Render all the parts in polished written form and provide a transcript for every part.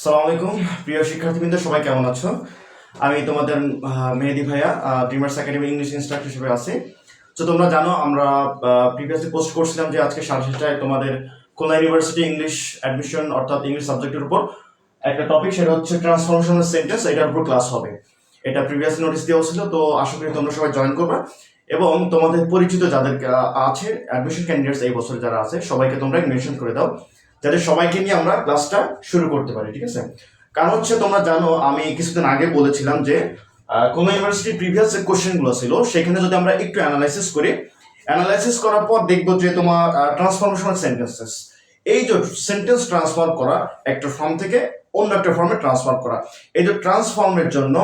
আসসালামু আলাইকুম প্রিয় শিক্ষার্থীবৃন্দ, সবাই কেমন আছো? আমি তোমাদের মেহেদি ভাইয়া, ড্রিমার্স একাডেমি ইংলিশ ইনস্ট্রাক্টর হিসেবে আছি। তো তোমরা জানো আমরা প্রিভিয়াসলি পোস্ট করছিলাম যে আজকে 6:30টায় তোমাদের খুলনা ইউনিভার্সিটি ইংলিশ অ্যাডমিশন অর্থাৎ ইংলিশ সাবজেক্টের উপর একটা টপিক, সেটা হচ্ছে ট্রান্সফরমেশনাল সেন্টেন্স, এটার উপর ক্লাস হবে। এটা প্রিভিয়াসলি নোটিস দেওয়া ছিল, তো আশা করি তোমরা সবাই জয়েন করবে এবং তোমাদের পরিচিত যাদের আছে অ্যাডমিশন ক্যান্ডিডেটস এই বছর যারা আছে সবাইকে তোমরা মেনশন করে দাও, যাতে সবাইকে নিয়ে আমরা ক্লাসটা শুরু করতে পারি। ঠিক আছে? কারণ হচ্ছে তোমরা জানো আমি কিছুদিন আগে বলেছিলাম যে কোন ইউনিভার্সিটির প্রিভিয়াস যে কোশ্চেনগুলো ছিল সেখানে যদি আমরা একটু অ্যানালাইসিস করার পর দেখবো যে তোমার ট্রান্সফরমেশনাল সেন্টেন্সেস, এই যে সেন্টেন্স ট্রান্সফার করা একটা ফর্ম থেকে অন্য একটা ফর্মে ট্রান্সফার করা, এই যে ট্রান্সফর্মের জন্য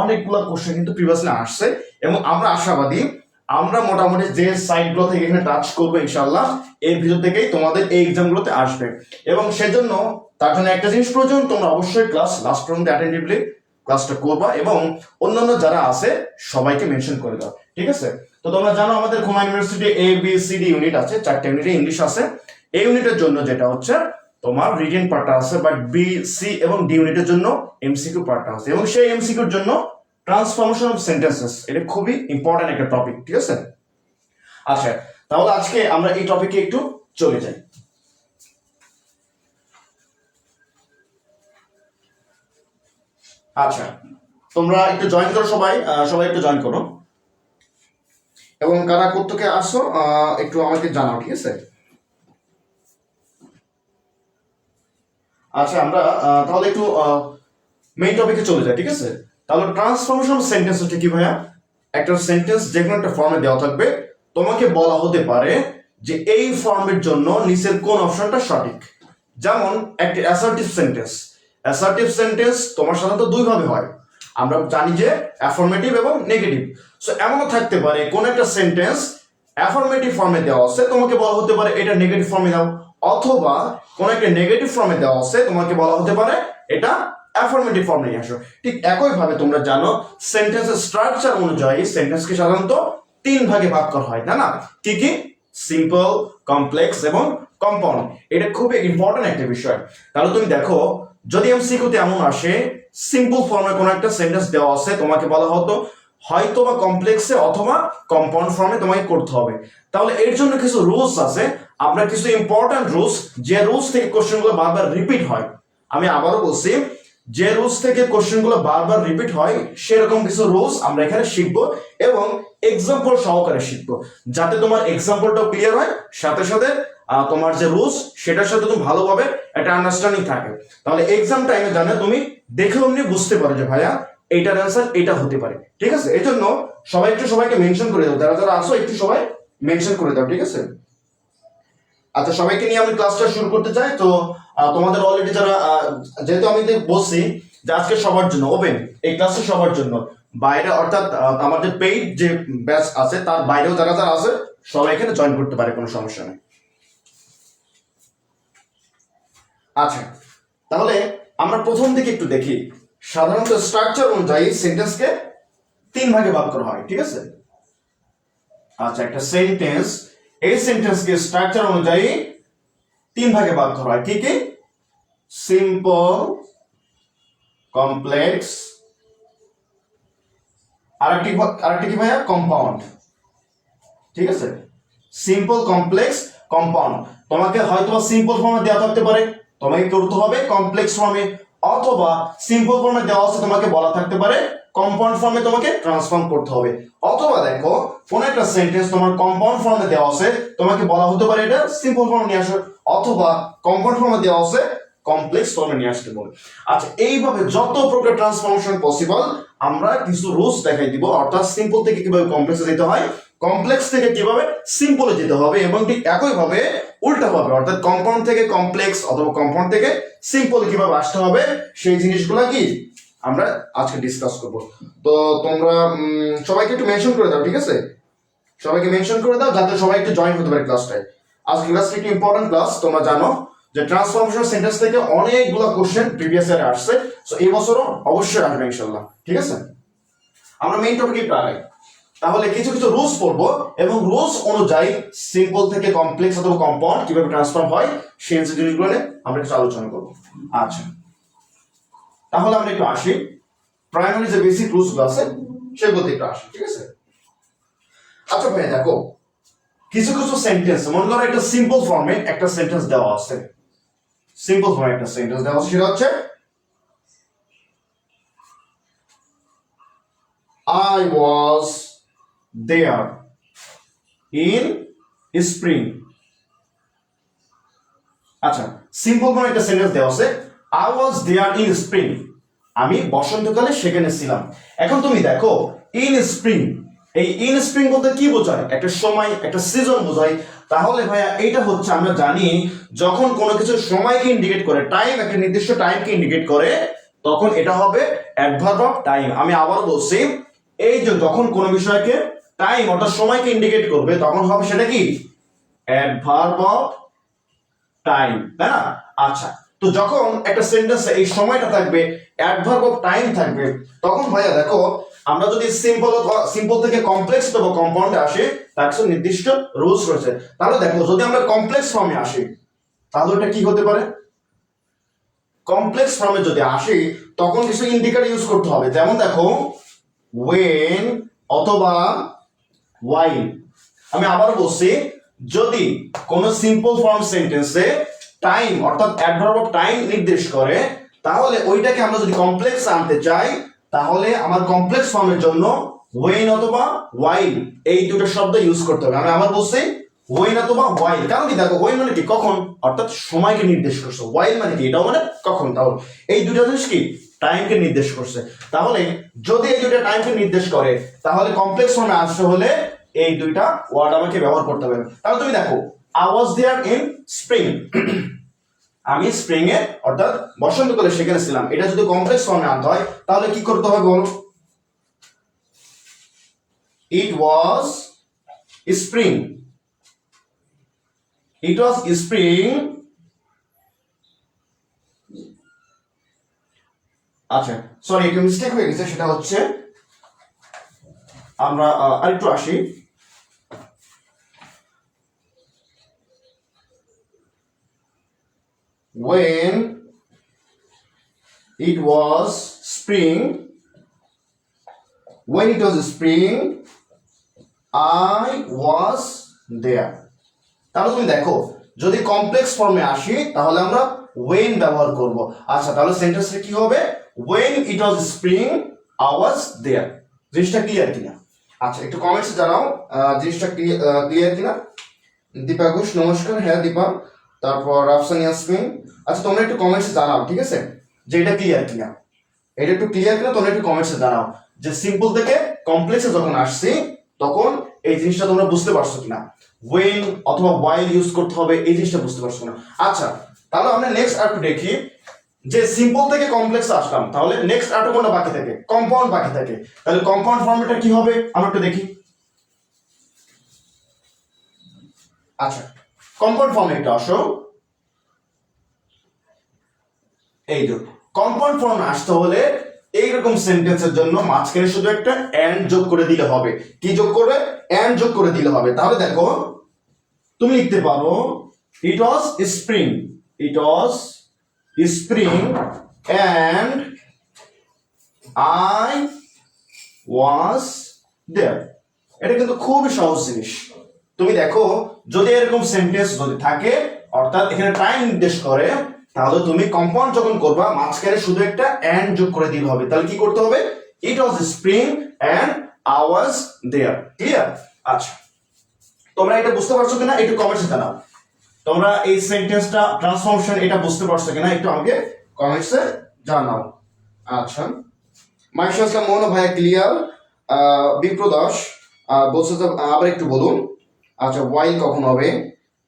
অনেকগুলো কোশ্চেন কিন্তু প্রিভিয়াসলি আসছে এবং আমরা আশাবাদী আমরা মোটামুটি যে সাইটগুলো থেকে এখানে টাচ করবো ইনশাল্লাহ এর ভিতর থেকেই তোমাদের এই এক্সামগুলোতে আসবে। এবং সেজন্য তার জন্য একটা জিনিস প্রয়োজন, তোমরা অবশ্যই ক্লাস লাস্ট পর্যন্ত অ্যাটেন্টিভলি ক্লাসটা করবা এবং অন্যান্য যারা আছে সবাইকে মেনশন করে দাও। ঠিক আছে? তো তোমরা জানো আমাদের খুলনা ইউনিভার্সিটি ABCD ইউনিট আছে, 4টা ইউনিটে ইংলিশ আছে। এই ইউনিটের জন্য যেটা হচ্ছে তোমার রিটেন পার্টটা আছে, বাট B, C এবং D ইউনিটের জন্য MCQ পার্টটা আছে এবং সেই MCQর জন্য ট্রান্সফরমেশন অফ সেন্টেন্সেস এটা খুবই ইম্পর্টেন্ট একটা টপিক। ঠিক আছে? আচ্ছা, তাহলে আজকে আমরা এই টপিকে একটু চলে যাই। আচ্ছা, তোমরা একটু জয়েন করো, সবাই একটু জয়েন করো এবং কারা কোত্থেকে আসো একটু আমাকে জানাও। ঠিক আছে? আচ্ছা, আমরা তাহলে একটু মেইন টপিকে চলে যাই। ঠিক আছে? তাহলে ট্রান্সফরমেশন সেন্টেন্স হচ্ছে কি ভাইয়া? একটা সেন্টেন্স যে কোনো একটা ফর্মে দেওয়া থাকবে, তোমাকে বলা হতে পারে যে এই ফর্মের জন্য নিচের কোন অপশনটা সঠিক। যেমন একটা অ্যাসার্টিভ সেন্টেন্স তোমার সাধারণত দুই ভাবে হয়, আমরা জানি যে অ্যাফার্মেটিভ এবং নেগেটিভ। সো এমনও থাকতে পারে কোন একটা সেন্টেন্স অ্যাফার্মেটিভ ফর্মে দেওয়া আছে, তোমাকে বলা হতে পারে এটা নেগেটিভ ফর্মে দাও, অথবা কোন একটা নেগেটিভ ফর্মে দেওয়া আছে, তোমাকে বলা হতে পারে এটা অ্যাফার্মেটিভ ফর্মে নিয়ে আসো। ঠিক একই ভাবে তোমরা জানো সেন্টেন্সের স্ট্রাকচার অনুযায়ী সেন্টেন্সকে সাধারণত 3 ভাগে ভাগ করা হয়, তাই না? কি কি? সিম্পল, কমপ্লেক্স এবং কম্পাউন্ড। এটা খুবই ইম্পর্টেন্ট একটা বিষয়। তাহলে তুমি দেখো যদি এমসিকিউতে এমন আসে সিম্পল ফর্মে কোনো একটা সেন্টেন্স দেওয়া আছে, তোমাকে বলা হতো হয়তো বা কমপ্লেক্সে অথবা কম্পাউন্ড ফর্মে তোমাকে করতে হবে। তাহলে এর জন্য কিছু রুলস আছে, আমরা কিছু ইম্পর্টেন্ট রুলস, যে রুলস থেকে কোশ্চেনগুলো বারবার রিপিট হয়, আমি আবারও বলছি যে রুলস থেকে কোশ্চেনগুলো বারবার রিপিট হয় সেরকম কিছু রুলস আমরা এখানে শিখবো এবং এক্সাম্পল সহকারে শিখবো, যাতে তোমার এক্সাম্পলটাও ক্লিয়ার হয়, সাথে সাথে তোমার যে রুলস সেটার সাথে তুমি ভালোভাবে একটা আন্ডারস্ট্যান্ডিং থাকে। তাহলে এক্সাম টাইমে জানে তুমি দেখে অমনি বুঝতে পারো যে ভাইয়া এইটার অ্যান্সার এটা হতে পারে। ঠিক আছে? এই জন্য সবাইকে মেনশন করে দাও, যারা যারা আসো একটু সবাই মেনশন করে দাও। ঠিক আছে? আচ্ছা, সবাইকে নিয়ে আমি ক্লাসটা শুরু করতে চাই। তো তোমাদের অলরেডি যারা, যেহেতু আমি বলছি যে আজকে সবার জন্য ওপেন, এই ক্লাসটা সবার জন্য, বাইরে অর্থাৎ আমাদের পেইড যে ব্যাচ আছে তার বাইরেও যারা যারা আছে সবাই এখানে জয়েন করতে পারে, কোনো সমস্যা নেই। আচ্ছা, তাহলে আমরা প্রথম দিকে একটু দেখি। সাধারণত স্ট্রাকচার অনুযায়ী সেন্টেন্সকে 3 ভাগে ভাগ করা হয়। ঠিক আছে? আচ্ছা, একটা সেন্টেন্স, এই সেন্টেন্সকে স্ট্রাকচার অনুযায়ী 3 ভাগে ভাগ করা হয়। কি কি? সিম্পল, কমপ্লেক্স, আরেকটি কি ভাইয়া? কম্পাউন্ড। ঠিক আছে? Simple, complex, compound. তোমাকে হয়তো সিম্পল ফর্মে দেওয়া থাকতে পারে, তোমাকে করতে হবে কমপ্লেক্স ফর্মে, অথবা সিম্পল ফর্মে দেওয়া আছে তোমাকে বলা থাকতে পারে কম্পাউন্ড ফর্মে তোমাকে ট্রান্সফর্ম করতে হবে। অথবা দেখো কোন একটা সেন্টেন্স তোমার কম্পাউন্ড ফর্মে দেওয়া আছে, তোমাকে বলা হতে পারে এটা সিম্পল ফর্মে নিয়ে আসো, অথবা কম্পাউন্ড ফর্মে দেওয়া আছে কমপ্লেক্স ফর্মে নিয়ে আসতে বলে। আচ্ছা, এইভাবে যত প্রকার ট্রান্সফরমেশন পসিবল আমরা কিছু রুলস দেখাই দিব, অর্থাৎ সিম্পল থেকে কিভাবে কমপ্লেক্সে যেতে হয়, কমপ্লেক্স থেকে কিভাবে সিম্পলে যেতে হবে, এবং ঠিক একই ভাবে উল্টা ভাবে অর্থাৎ কম্পাউন্ড থেকে কমপ্লেক্স অথবা কম্পাউন্ড থেকে সিম্পল কিভাবে আসতে হবে সেই জিনিসগুলো কি আমরা আজকে ডিসকাস করব। তো তোমরা সবাইকে একটু মেনশন করে দাও। ঠিক আছে? সবাইকে মেনশন করে দাও যাতে সবাই একটু জয়েন হতে পারে ক্লাসটায়। আজকে ক্লাসটা একটু ইম্পর্টেন্ট ক্লাস। তোমরা জানো যে ট্রান্সফরমেশন সেন্টেন্স থেকে অনেকগুলো কোশ্চেন প্রিভিয়াস ইয়ারে আসছে, সো এই বছরও অবশ্যই আসবে ইনশাআল্লাহ। ঠিক আছে? আমরা মেইন টপিকে একটু আগাই। তাহলে কিছু কিছু রুলস পড়বো এবং রুলস অনুযায়ী সিম্পল থেকে কমপ্লেক্স অথবা কম্পাউন্ড কিভাবে ট্রান্সফর্ম হয় সেই জিনিসগুলো নিয়ে আমরা কিছু আলোচনা করবো। আচ্ছা, তাহলে আমরা একটু আসি প্রাইমারি যে বেসিক রুলস গুলো আছে সেগুলোতে একটু আসি, ঠিক আছে? আচ্ছা ভাই দেখো, কিছু কিছু সেন্টেন্স, মনে করো একটা সিম্পল ফর্মে একটা সেন্টেন্স দেওয়া আছে, সিম্পল ফর্মে একটা সেন্টেন্স দেওয়া আছে, সেটা হচ্ছে I was there in spring. আচ্ছা, সিম্পল ফর্মে একটা সেন্টেন্স দেওয়া আছে I was there in spring, আমি বসন্তকালে সেখানে ছিলাম। এখন তুমি দেখো ইন স্প্রিং, এই ইন স্প্রিং বলতে কি বোঝায়? একটা সময়, একটা সিজন বোঝায়। তাহলে ভাইয়া এটা হচ্ছে, আমরা জানি যখন কোনো কিছু সময়কে ইন্ডিকেট করে, টাইম, একটা নির্দিষ্ট টাইমকে ইন্ডিকেট করে, তখন এটা হবে অ্যাডভার্ব অফ টাইম। আমি আবার বলছি, এই যে যখন কোনো বিষয়কে টাইম অর্থাৎ সময়কে ইন্ডিকেট করবে তখন হবে সেটা কি? অ্যাডভার্ব অফ টাইম, তাই না? আচ্ছা, তো যখন একটা সেন্টেন্সে এই সময়টা থাকবে, অ্যাডভার্ব অফ টাইম থাকবে, তখন ভাইয়া দেখো আমরা যদি সিম্পল থেকে কমপ্লেক্স অথবা কম্পাউন্ডে আসি তার কিছু নির্দিষ্ট রুলস রয়েছে। তাহলে দেখো, যদি আমরা কমপ্লেক্স ফর্মে আসি তাহলে এটা কি হতে পারে? কমপ্লেক্স ফর্মে যদি আসি তখন কিছু ইন্ডিকেটর ইউজ করতে হবে, যেমন দেখো when অথবা while। আমি আবার বলছি, যদি কোনো সিম্পল ফর্ম সেন্টেন্সে টাইম অর্থাৎ অ্যাডভার্ব অফ টাইম নির্দেশ করে, তাহলে ওইটাকে আমরা যদি কমপ্লেক্স আনতে চাই তাহলে আমার কমপ্লেক্স ফর্মের জন্য when অথবা while এই দুটো শব্দ ইউজ করতে হবে। আমি আবার বলছি when অথবা while, কারণ কি দেখো when মানে কি? কখন, অর্থাৎ সময়কে নির্দেশ করছে। while মানে কি? এটাও মানে কখন। তাহলে এই দুটো জিনিস কি? টাইমকে নির্দেশ করছে। তাহলে যদি এই দুটো টাইমকে নির্দেশ করে তাহলে কমপ্লেক্স ফর্মে আসতে হলে এই দুইটা ওয়ার্ড আমাকে ব্যবহার করতে হবে। তাহলে তুমি দেখো I was there in spring, আমি স্প্রিং এ অর্থাৎ বসন্তকালে সেখানে ছিলাম, এটা যদি কমপ্লেক্স ফর্মে আনতে হয় তাহলে কি করতে হবে বলো? It was spring, it was spring। আচ্ছা সরি, একটু মিস্টেক হয়ে গেছে, সেটা হচ্ছে আমরা আরেকটু আসি। When it was spring, when it was spring I was there। তাহলে তুমি দেখো, যদি কমপ্লেক্স ফর্মে আসি তাহলে আমরা when ব্যবহার করব। আচ্ছা, তাহলে সেন্টেন্সটা কি হবে? When it was spring I was there। জিনিসটা ক্লিয়ার কিনা? আচ্ছা, একটু কমেন্টসে জানাও জিনিসটা ক্লিয়ার কিনা। দীপা ঘোষ নমস্কার। হ্যাঁ দীপা। তারপর রাফসান ইয়াসমিন। আচ্ছা, তোমরা একটু কমেন্টসে জানাও, ঠিক আছে, যে এটা ক্লিয়ার কিনা। এটা একটু ক্লিয়ার কিনা তোমরা একটু কমেন্টসে জানাও, যে সিম্পল থেকে কমপ্লেক্সে যখন আসছি তখন এই জিনিসটা তোমরা বুঝতে পারছো কিনা, when অথবা while ইউজ করতে হবে এই জিনিসটা বুঝতে পারছো না। আচ্ছা, তাহলে আমরা নেক্সট আরেকটু দেখি, যে সিম্পল থেকে কমপ্লেক্সে আসলাম, তাহলে নেক্সট আরেকটু কোনটা বাকি থাকে? কম্পাউন্ড বাকি থাকে। তাহলে কম্পাউন্ড ফর্মটা কি হবে আমরা একটু দেখি। আচ্ছা, কম্পাউন্ড ফর্মে একটু আসো। এই যে কম্পাউন্ড ফর্মে আসতে হলে এইরকম সেন্টেন্সের জন্য মাঝখানে শুধু একটা এন্ড যোগ করে দিলে হবে। কি যোগ করবে? এন্ড যোগ করে দিলে হবে। তাহলে দেখো তুমি লিখতে পারো it was spring, it was spring and I was there. এটা কিন্তু খুবই সহজ জিনিস। তুমি দেখো, যদি এরকম সেন্টেন্স যদি থাকে অর্থাৎ এখানে টাইম নির্দেশ করে, তাহলে তুমি কম্পাউন্ড যখন করবা মাঝখানে শুধু একটা এন্ড যোগ করে দিলে হবে। তাহলে কি করতে হবে? It was spring and I was there. Clear? আচ্ছা, তোমরা এটা বুঝতে পারছো কিনা একটু কমেন্টসে জানাও। তোমরা এই সেন্টেন্সটা ট্রান্সফরমেশন এটা বুঝতে পারছো কিনা একটু আমাকে কমেন্টসে জানাও। আচ্ছা, মাইশা আসলাম মোহন ভাইয়া ক্লিয়ার। বিপ্রদাস বলছে যে আবার একটু বলুন। আচ্ছা, ওয়াইল কখন হবে?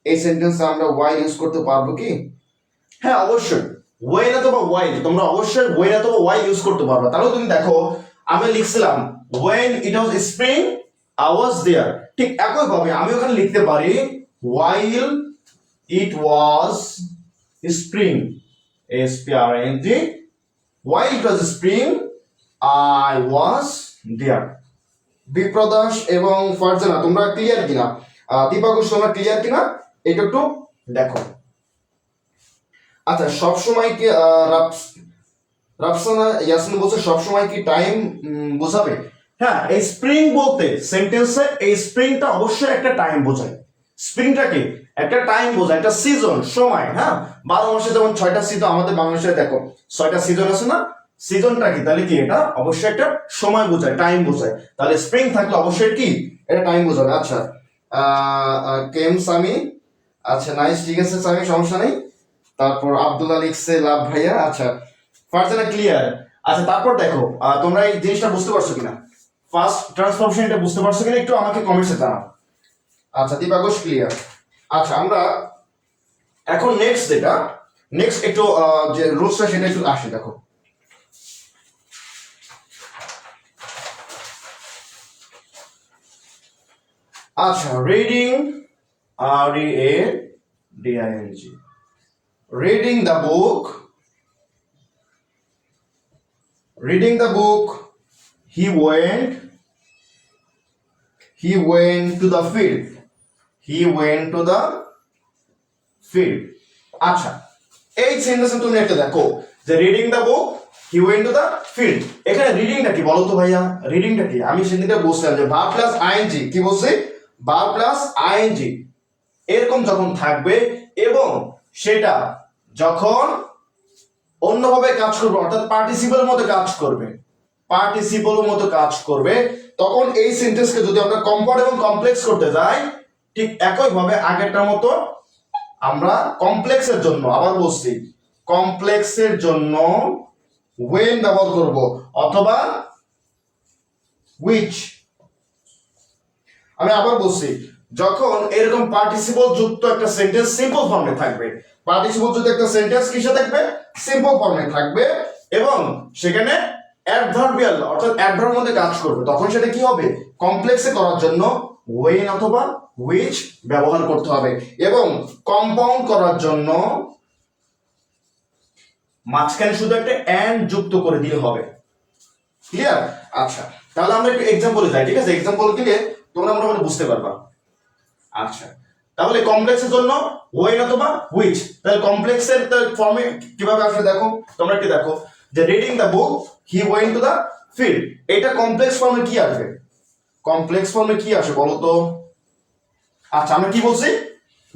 এই সেন্টেন্সে আমরা ওয়াইল ইউজ করতে পারবো কি? হ্যাঁ অবশ্যই, ওয়েন অথবা ওয়াইল তোমরা অবশ্যই ওয়েন অথবা ওয়াইল ইউজ করতে পারবে। তাহলে তুমি দেখো আমি লিখছিলাম when it was spring I was there, ঠিক একই ভাবে আমি ওখানে লিখতে পারি while it was spring, S-P-R-I-N-G, while it was spring I was there। Bipradas এবং ফারজানা তোমরা ক্লিয়ার কিনা? দীপাকুশ তোমরা ক্লিয়ার কিনা এটা একটু দেখো। আচ্ছা, সবসময় কি রাফসানা ইয়াসমিন বলছে সবসময় কি টাইম বোঝাবে? হ্যাঁ, এই স্প্রিং বলতে সেন্টেন্সে এই স্প্রিংটা অবশ্যই একটা টাইম বোঝায়। স্প্রিংটা কি একটা টাইম বোঝায়, একটা সিজন, সময়। হ্যাঁ, 12 মাসে যেমন 6টা সিজন, আমাদের বাংলাদেশে দেখো 6টা সিজন আছে না, সিজনটা কি তাহলে কি এটা অবশ্যই একটা সময় বোঝায়, টাইম বোঝায়। তাহলে স্প্রিং থাকলে অবশ্যই কি এটা টাইম বোঝাবে। আচ্ছা, কেম সামি, আচ্ছা নাইস, ঠিক আছে সামি, সমস্যা নেই। তারপর আব্দুল্লাহ লিখছে লাভ ভাইয়া। আচ্ছা, ফারজানা ক্লিয়ার। আচ্ছা, তারপর দেখো তোমরা এই জিনিসটা বুঝতে পারছো কিনা, ফার্স্ট ট্রান্সফরমেশনটা বুঝতে পারছো কিনা একটু আমাকে কমেন্টসে জানাও। আচ্ছা, দীপাঘোষ ক্লিয়ার। আচ্ছা, আমরা এখন নেক্সট যেটা, নেক্সট একটু যে রুলসটা সেটা একটু আসে দেখো। আচ্ছা, reading, READING, reading the book, he went to the field, আচ্ছা, এই সেন্টেন্সে তুমি একটা দেখো যে reading the book, he went to the field. এখানে রিডিংটা কি বলো তো ভাইয়া, রিডিংটা কি? আমি সেদিকে বলছিলাম যে ভার্ব প্লাস আইএনজি, কি বলছি, ভার্ব প্লাস আইএনজি এরকম যখন থাকবে এবং সেটা যখন অন্যভাবে কাজ করবে, অর্থাৎ পার্টিসিপলের মতো কাজ করবে, তখন এই সেন্টেন্সকে যদি আমরা কম্পাউন্ড এবং কমপ্লেক্স করতে যাই, ঠিক একইভাবে আগেরটার মতো আমরা কমপ্লেক্সের জন্য, আবার বলছি কমপ্লেক্সের জন্য when ব্যবহার করব অথবা which। আমি আবার বলছি, যখন এরকম পার্টিসিপল যুক্ত একটা সেন্টেন্স সিম্পল ফর্মে থাকবে, পার্টিসিপল যুক্ত একটা সেন্টেন্স কিসে থাকবে, সিম্পল ফর্মে থাকবে, এবং সেখানে অ্যাডভার্বিয়াল অর্থাৎ অ্যাডভার্বের মধ্যে কাজ করবে, তখন সেটা কি হবে, কমপ্লেক্সে করার জন্য when অথবা which ব্যবহার করতে হবে, এবং কম্পাউন্ড করার জন্য মাঝখানে শুধু একটা and যুক্ত করে দিলে হবে। ক্লিয়ার? আচ্ছা, তাহলে আমরা একটু এক্সাম্পলে যাই, ঠিক আছে? এক্সাম্পল দিলে তোমরা মোটামুটি বুঝতে পারবা। আচ্ছা, তাহলে কমপ্লেক্সের জন্য when অথবা which, তাহলে কমপ্লেক্সের ফর্মে কিভাবে আসবে দেখো, তোমরা একটু দেখো যে reading the book, he went to the field, এটা কমপ্লেক্স ফর্মে কি আসবে, কমপ্লেক্স ফর্মে কি আসে বলো তো? আচ্ছা, আমরা কি বলছি,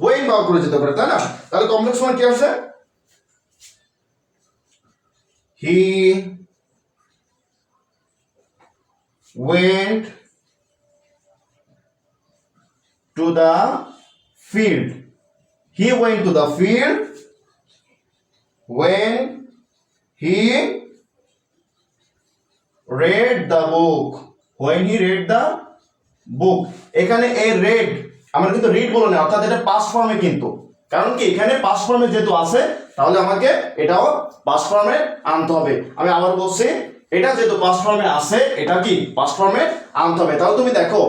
when ব্যবহার করে যেতে পারে, তাই না? তাহলে কমপ্লেক্স ফর্মে কি আসে, হি went to the field, he went to the field when he read the book, এখানে এই read আমরা কিন্তু রিড বলো না, অর্থাৎ এটা পাস্ট ফর্মে, কিন্তু কারণ কি এখানে পাস্ট ফর্মে যেহেতু আছে তাহলে আমাকে এটাও পাস্ট ফর্মে আনতে হবে। আমি আবার বলছি, এটা যেহেতু পাস্ট ফর্মে আছে, এটা কি পাস্ট ফর্মে আনতে হবে। তাহলে তুমি দেখো,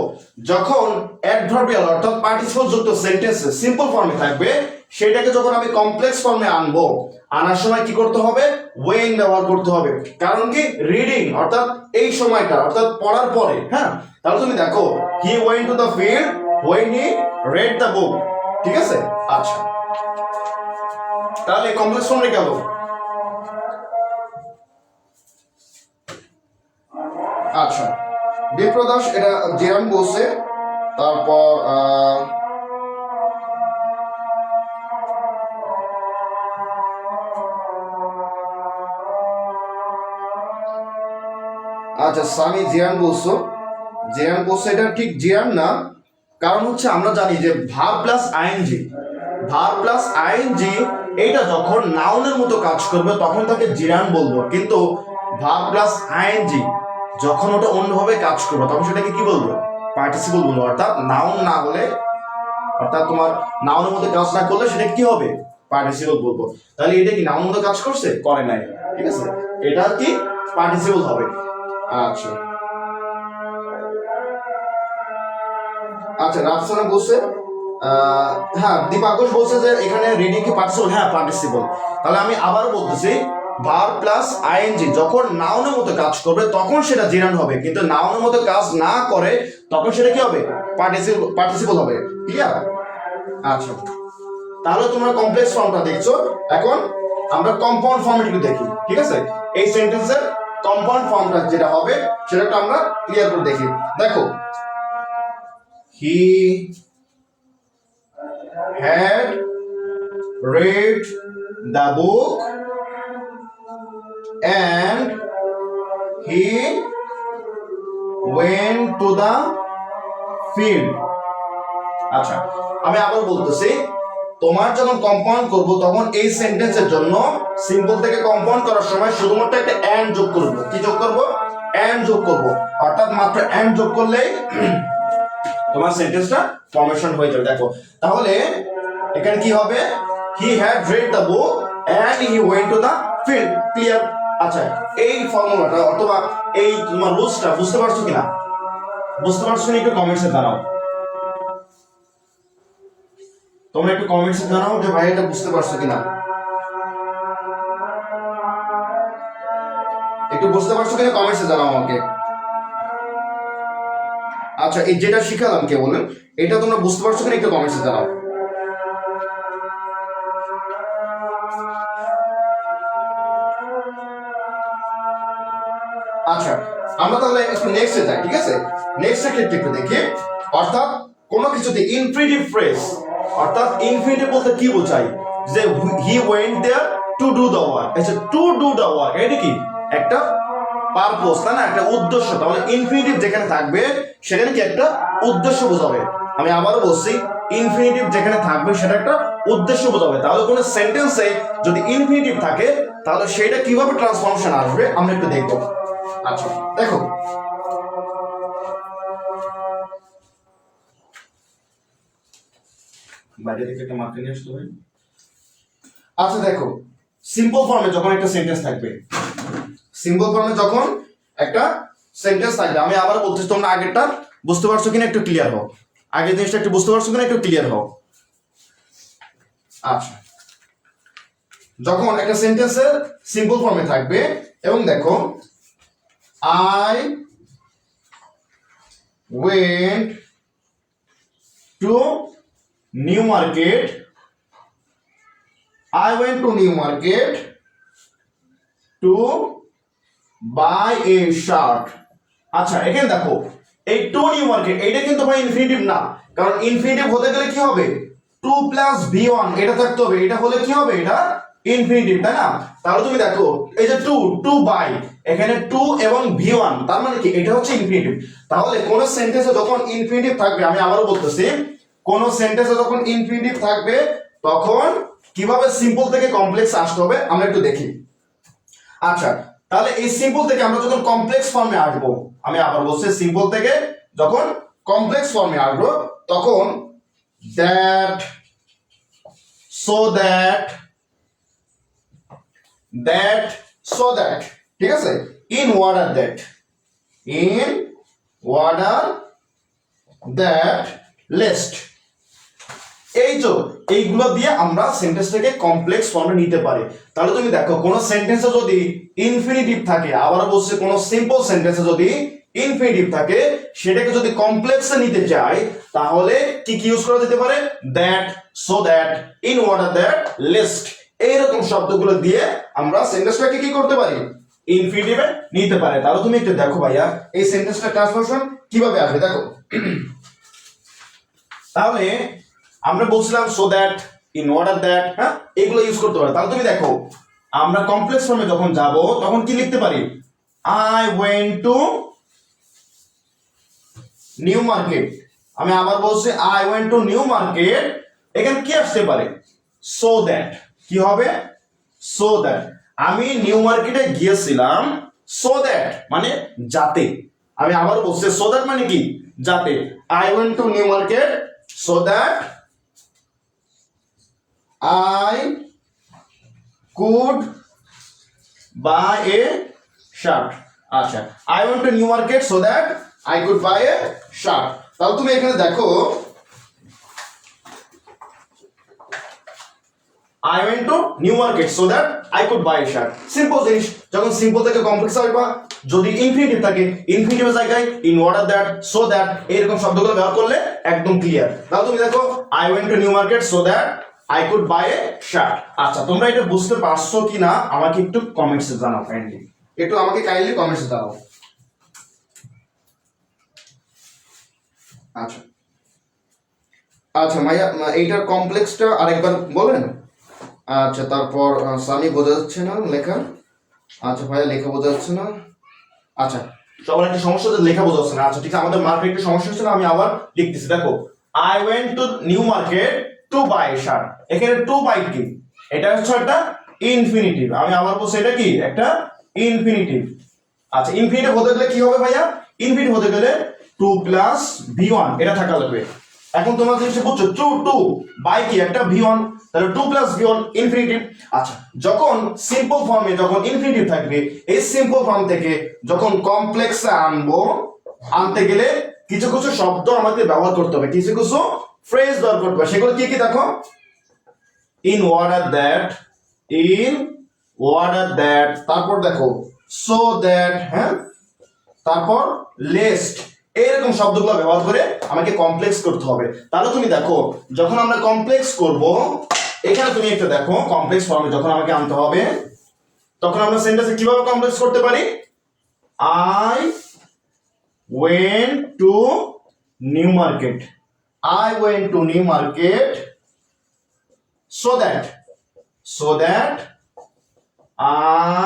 যখন অ্যাডভার্বিয়াল অর্থাৎ পার্টিসিপল যুক্ত সেন্টেন্স সিম্পল ফর্মে থাকবে, সেটাকে যখন আমি কমপ্লেক্স ফর্মে আনবো, আনার সময় কি করতে হবে, when ব্যবহার করতে হবে। কারণ কি রিডিং অর্থাৎ এই সময়টা, অর্থাৎ পড়ার পরে। হ্যাঁ, তাহলে তুমি দেখো he went to the field when he read the book, ঠিক আছে? আচ্ছা, তাহলে কমপ্লেক্স ফর্মে গেল। আচ্ছা, বিপ্রদাস এটা জিরান বলছে। তারপর আচ্ছা, সামি জিরান বলছো, এটা ঠিক জিরান না, কারণ হচ্ছে আমরা জানি যে ভার্ব প্লাস আইএনজি এটা যখন নাউনের মতো কাজ করবে তখন তাকে জিরান বলবো, কিন্তু ভার্ব প্লাস আইএনজি যখন ওটা অন্যভাবে কাজ করবে তখন সেটাকে কি বলবো, পার্টিসিপল বলবো। অর্থাৎ নাউন না হলে, অর্থাৎ তোমার নাউনের মধ্যে কাজ না করলে সেটা কি হবে, পার্টিসিপল বলবো। তাহলে এটা কি নাউনের মধ্যে কাজ করছে, করে নাই, ঠিক আছে? এটা কি পার্টিসিপল হবে। আচ্ছা, আচ্ছা, রাফসানা বলছে, হ্যাঁ, দীপাঘোষ বলছে যে এখানে রিডিং কি পার্টিসিপল, হ্যাঁ পার্টিসিপল। তাহলে আমি আবার বলতেছি, ভার্ব প্লাস আইএনজি যখন নাউনের মতো কাজ করবে তখন সেটা জিরান হবে, কিন্তু নাউনের মতো কাজ না করে তখন সেটা কি হবে, পার্টিসিপল হবে। ক্লিয়ার? আচ্ছা, তাহলে তোমরা কমপ্লেক্স ফর্মটা দেখছো। এখন আমরা কম্পাউন্ড ফর্মে একটু দেখি, ঠিক আছে? এই সেন্টেন্সের কম্পাউন্ড ফর্মটা যেটা হবে সেটা একটু আমরা ক্লিয়ার করে দেখি। দেখো, হি had read the book and he went to the field. আচ্ছা, আমি আবার বলতেছি, তোমার যখন কম্পাউন্ড করব তখন এই সেন্টেন্সের জন্য সিম্পল থেকে কম্পাউন্ড করার সময় শুধুমাত্র একটা এন্ড যোগ করব। কি যোগ করব? এন্ড যোগ করব। অর্থাৎ মাত্র এন্ড যোগ করলেই তোমার সেন্টেন্সটা ফর্মেশন হয়ে যাবে। দেখো, তাহলে এখানে কি হবে? He had read the book and he went to the field. Clear? আচ্ছা, এই ফর্মুলাটা অথবা এই তোমার রুলসটা বুঝতে পারছো কিনা? বুঝতে পারছো কিনা একটু কমেন্টসে জানাও। তোমরা একটু কমেন্টসে জানাও যে ভাই এটা বুঝতে পারছো কিনা। একটু বুঝতে পারছো কিনা কমেন্টসে জানাও আমাকে। আচ্ছা, এই যেটা শিখালাম কে বলেন, এটা তোমরা বুঝতে পারছো কিনা একটু কমেন্টসে জানাও। আচ্ছা, আমরা তাহলে একটু নেক্সটে যাই, ঠিক আছে? নেক্সটের ক্ষেত্রে একটু দেখি, অর্থাৎ কোনো কিছুতে ইনফিনিটিভ ফ্রেজ, অর্থাৎ ইনফিনিটিভ বলতে কি বোঝায়? যে he went there to do the work. আচ্ছা, টু ডু দ্য ওয়ার্ক এটা কি? একটা পারপোজ, তাই না? একটা উদ্দেশ্য। তাহলে ইনফিনিটিভ যেখানে থাকবে সেখানে কি একটা উদ্দেশ্য বোঝাবে। আমি আবারও বলছি, ইনফিনিটিভ যেখানে থাকবে সেটা একটা উদ্দেশ্য বোঝাবে। তাহলে কোনো সেন্টেন্সে যদি ইনফিনিটিভ থাকে তাহলে সেটা কিভাবে ট্রান্সফরমেশন আসবে আমরা একটু দেখব। আচ্ছা, দেখো, বাইরে থেকে একটা মার্ক নিয়ে আসতে হবে। আচ্ছা, দেখো, সিম্পল ফর্মে যখন একটা সেন্টেন্স থাকবে, সিম্পল ফর্মে যখন একটা সেন্টেন্স থাকবে, আমি আবার বলতেছি, তোমরা আগেরটা বুঝতে পারছো কিনা একটু ক্লিয়ার হও। আগের জিনিসটা একটু বুঝতে পারছো কিনা একটু ক্লিয়ার হও। আচ্ছা, যখন একটা সেন্টেন্সের সিম্পল ফর্মে থাকবে এবং দেখো, I went to New Market. I went to New Market to buy a shirt. আচ্ছা, এখানে দেখো, এই টু নিউ মার্কেট এটা কিন্তু ভাই ইনফিনিটিভ না, কারণ ইনফিনিটিভ হতে গেলে কি হবে? 2 + v1 এটা থাকতে হবে। এটা হলে কি হবে? এটা ইনফিনিটিভ, তাই না? তাহলে তুমি দেখো, এই যে টু বাই, এখানে 2 এবং v1, তার মানে কি? এটা হচ্ছে ইনফিনিটিভ। তাহলে কোন সেন্টেন্সে যখন ইনফিনিটিভ থাকবে, আমি আবারও বলতেছি, কোন সেন্টেন্সে যখন ইনফিনিটিভ থাকবে তখন কিভাবে সিম্পল থেকে কমপ্লেক্স আসতে হবে আমরা একটু দেখি। আচ্ছা, তাহলে এই সিম্পল থেকে আমরা যখন কমপ্লেক্স ফর্মে আসবো, আমি আবার বলছি, সিম্পল থেকে যখন কমপ্লেক্স ফর্মে আসবো তখন that, so that, that, so that, ঠিক আছে? In order that, in order that, list, এই তো এইগুলো দিয়ে আমরা সেন্টেন্সটাকে কমপ্লেক্স ফর্মে নিতে পারি। তাহলে তুমি দেখো, কোন সেন্টেন্সে যদি ইনফিনিটিভ থাকে, আবার বলছে কোন সিম্পল সেন্টেন্সে যদি ইনফিনিটিভ থাকে, সেটাকে যদি কমপ্লেক্সে নিতে চাই তাহলে কি কি ইউজ করা যেতে পারে? That, so that, in order that, list, এইরকম শব্দগুলো দিয়ে আমরা সেন্টেন্সটাকে কি করতে পারি? ইনফিনিটিভে নিতে পারি। তাহলে তুমি একটু দেখো ভাইয়া, এই সেন্টেন্সটা ট্রান্সফরমেশন কিভাবে আসবে দেখো। তাহলে আমরা বলছিলাম so that, in order that, হ্যাঁ, এগুলো ইউজ করতে পারি। তাহলে তুমি দেখো, আমরা কমপ্লেক্স ফর্মে যখন যাব তখন কি লিখতে পারি? I went to New market. আমি আবার বলছি, I went to New market. এখানে কি আসতে পারে? So that. কি হবে? সো দ্যাট আমি নিউ মার্কেটে গিয়েছিলাম, সো দ্যাট মানে যাতে। আমি আবার বলছি, সো দ্যাট মানে কি? যাতে। I went to New market so that I could buy a shirt. আচ্ছা, I went to New Market so that I could buy a shirt. তাহলে তুমি এখানে দেখো, I went to New Market so that I could buy a shirt. Simple জিনিস। যখন simple থেকে complex আসবে, যদি ইনফিনিটিভ থাকে, ইনফিনিটিভের জায়গায় in order that, so that, এরকম শব্দগুলো ব্যবহার করলে একদম ক্লিয়ার। তাহলে তুমি দেখো, I went to New Market so that I could buy A shirt. আচ্ছা তোমরা এটা বুঝতে পারছো কিনা আমাকে একটু কমেন্টসে জানাও কাইন্ডলি, একটু আমাকে কাইন্ডলি কমেন্টসে জানাও। আচ্ছা আচ্ছা মাইয়া, এইটার কমপ্লেক্সটা আরেকবার বলেন। আচ্ছা তারপর সানি বোঝা যাচ্ছে না লেখা। আচ্ছা ভাইয়া লেখা বোঝা যাচ্ছে না। আচ্ছা সবার একটা সমস্যা যে লেখা বোঝা যাচ্ছে না। আচ্ছা ঠিক আছে, আমাদের মার্কেট একটা সমস্যা হচ্ছে না, আমি আবার লিখতেছি। দেখো I went to New Market to buy shirt. এখানে টু বাই কি, এটা হচ্ছে একটা ইনফিনিটিভ। আমি আবার বলছি এটা কি একটা ইনফিনিটিভ। আচ্ছা ইনফিনিটিভ হতে গেলে কি হবে ভাইয়া, ইনফিনিটিভ হতে গেলে 2 প্লাস v1 এটা থাকা লাগবে। এখন তোমরা জিনিসটা বুঝছো, টু টু বাই কি একটা v1, তাহলে 2 প্লাস v1 ইনফিনিটিভ। আচ্ছা যখন সিম্পল ফর্মে যখন ইনফিনিটিভ থাকবে, এই সিম্পল ফর্ম থেকে যখন কমপ্লেক্সে আনবো, আনতে গেলে কিছু কিছু শব্দ আমাদের ব্যবহার করতে হবে, কিছু কিছু ফ্রেজ ব্যবহার করতে হবে। সেগুলো কি কি দেখো, in order that, in order that, তারপর দেখো সো দ্যাট, হ্যাঁ, তারপর লেস্ট, এরকম শব্দগুলো ব্যবহার করে আমাকে কমপ্লেক্স করতে হবে। তাহলে তুমি দেখো যখন আমরা কমপ্লেক্স করব, এখানে তুমি একটা দেখো কমপ্লেক্স ফর্মে যখন আমাকে আনতে হবে, তখন আমরা সেন্টেন্সে কিভাবে কমপ্লেক্স করতে পারি। I went to New market, I went to New market so that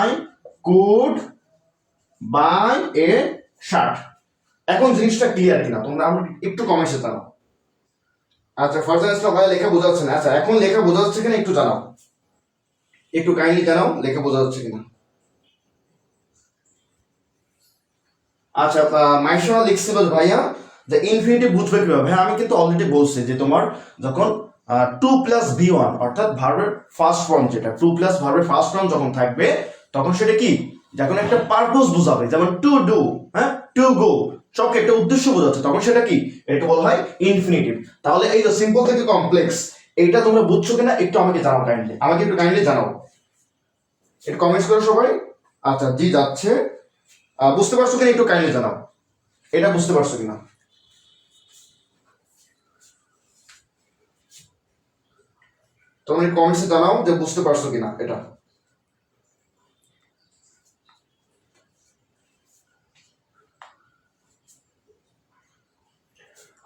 I could buy a shirt। এখন জিনিসটা ক্লিয়ার কিনা তোমরা আমরা একটু কমেন্টে জানাও। আচ্ছা ফারজান ইসলাম ভাই লেখা বোঝা যাচ্ছে না। আচ্ছা এখন লেখা বোঝা যাচ্ছে কিনা একটু জানাও, একটু কাইন্ডলি জানাও লেখা বোঝা যাচ্ছে কিনা। আচ্ছা মাইশা লিখছিল ভাইয়া যে ইনফিনিটিভ বুঝবে কিভাবে। হ্যাঁ আমি কিন্তু অলরেডি বলছি যে তোমার যখন 2 প্লাস v1 অর্থাৎ ভার্বের ফার্স্ট ফর্ম, যেটা 2 প্লাস ভার্বের ফার্স্ট ফর্ম যখন থাকবে তখন সেটা কি, যখন একটা পারপোজ বোঝাবে, যেমন টু ডু, হ্যাঁ, টু গো, সবকে একটা উদ্দেশ্য বোঝাচ্ছে, তখন সেটা কি, এটা বলা হয় ইনফিনিটিভ। তাহলে এই যে সিম্পল থেকে কমপ্লেক্স, এইটা তোমরা বুঝছো কিনা একটু আমাকে জানাও কাইন্ডলি, আমাকে একটু কাইন্ডলি জানাও, একটু কমেন্টস করো সবাই। আচ্ছা জি যাচ্ছে, বুঝতে পারছো কিনা একটু কাইন্ডলি জানাও, এটা বুঝতে পারছো কিনা। তোমরা কমেন্টসে জানাও যে বুঝতে পারছো কিনা এটা।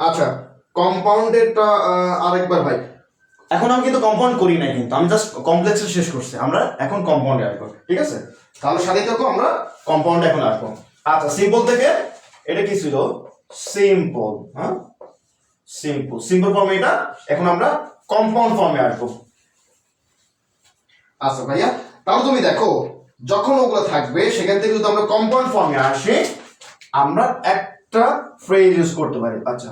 আচ্ছা কম্পাউন্ডেডটা আরেকবার ভাই, এখন আমি কিন্তু কম্পাউন্ড করি নাই, কিন্তু আমি জাস্ট কমপ্লেক্সে শেষ করছি, আমরা এখন কম্পাউন্ডে আসবো, ঠিক আছে। তাহলে সাথে থাকো, আমরা কম্পাউন্ডে এখন আসবো। আচ্ছা সিম্পল থেকে এটা কি ছিল, সিম্পল, হ্যাঁ সিম্পল, সিম্পল ফর্মে এটা, এখন আমরা কম্পাউন্ড ফর্মে আসবো। আচ্ছা ভাইয়া তাহলে তুমি দেখো যখন ওগুলো থাকবে সেখান থেকে যদি আমরা কম্পাউন্ড ফর্মে আসি, আমরা একটা ফ্রেজ ইউজ করতে পারি। আচ্ছা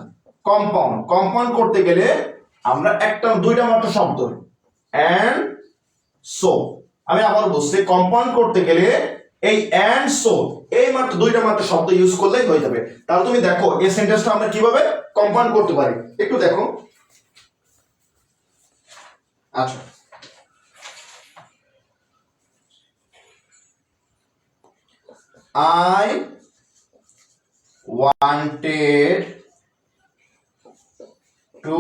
কম্পাউন্ড, কম্পাউন্ড করতে গেলে আমরা একটা দুইটা মাত্র শব্দ এন্ড সো, আমি আবার বলছি কম্পাউন্ড করতে গেলে এই এন্ড সো এই মাত্র দুইটা মাত্র শব্দ ইউজ করলেই হয়ে যাবে। তাহলে তুমি দেখো এই সেন্টেন্সটা আমরা কিভাবে কম্পাউন্ড করতে পারি একটু দেখো। আচ্ছা I wanted to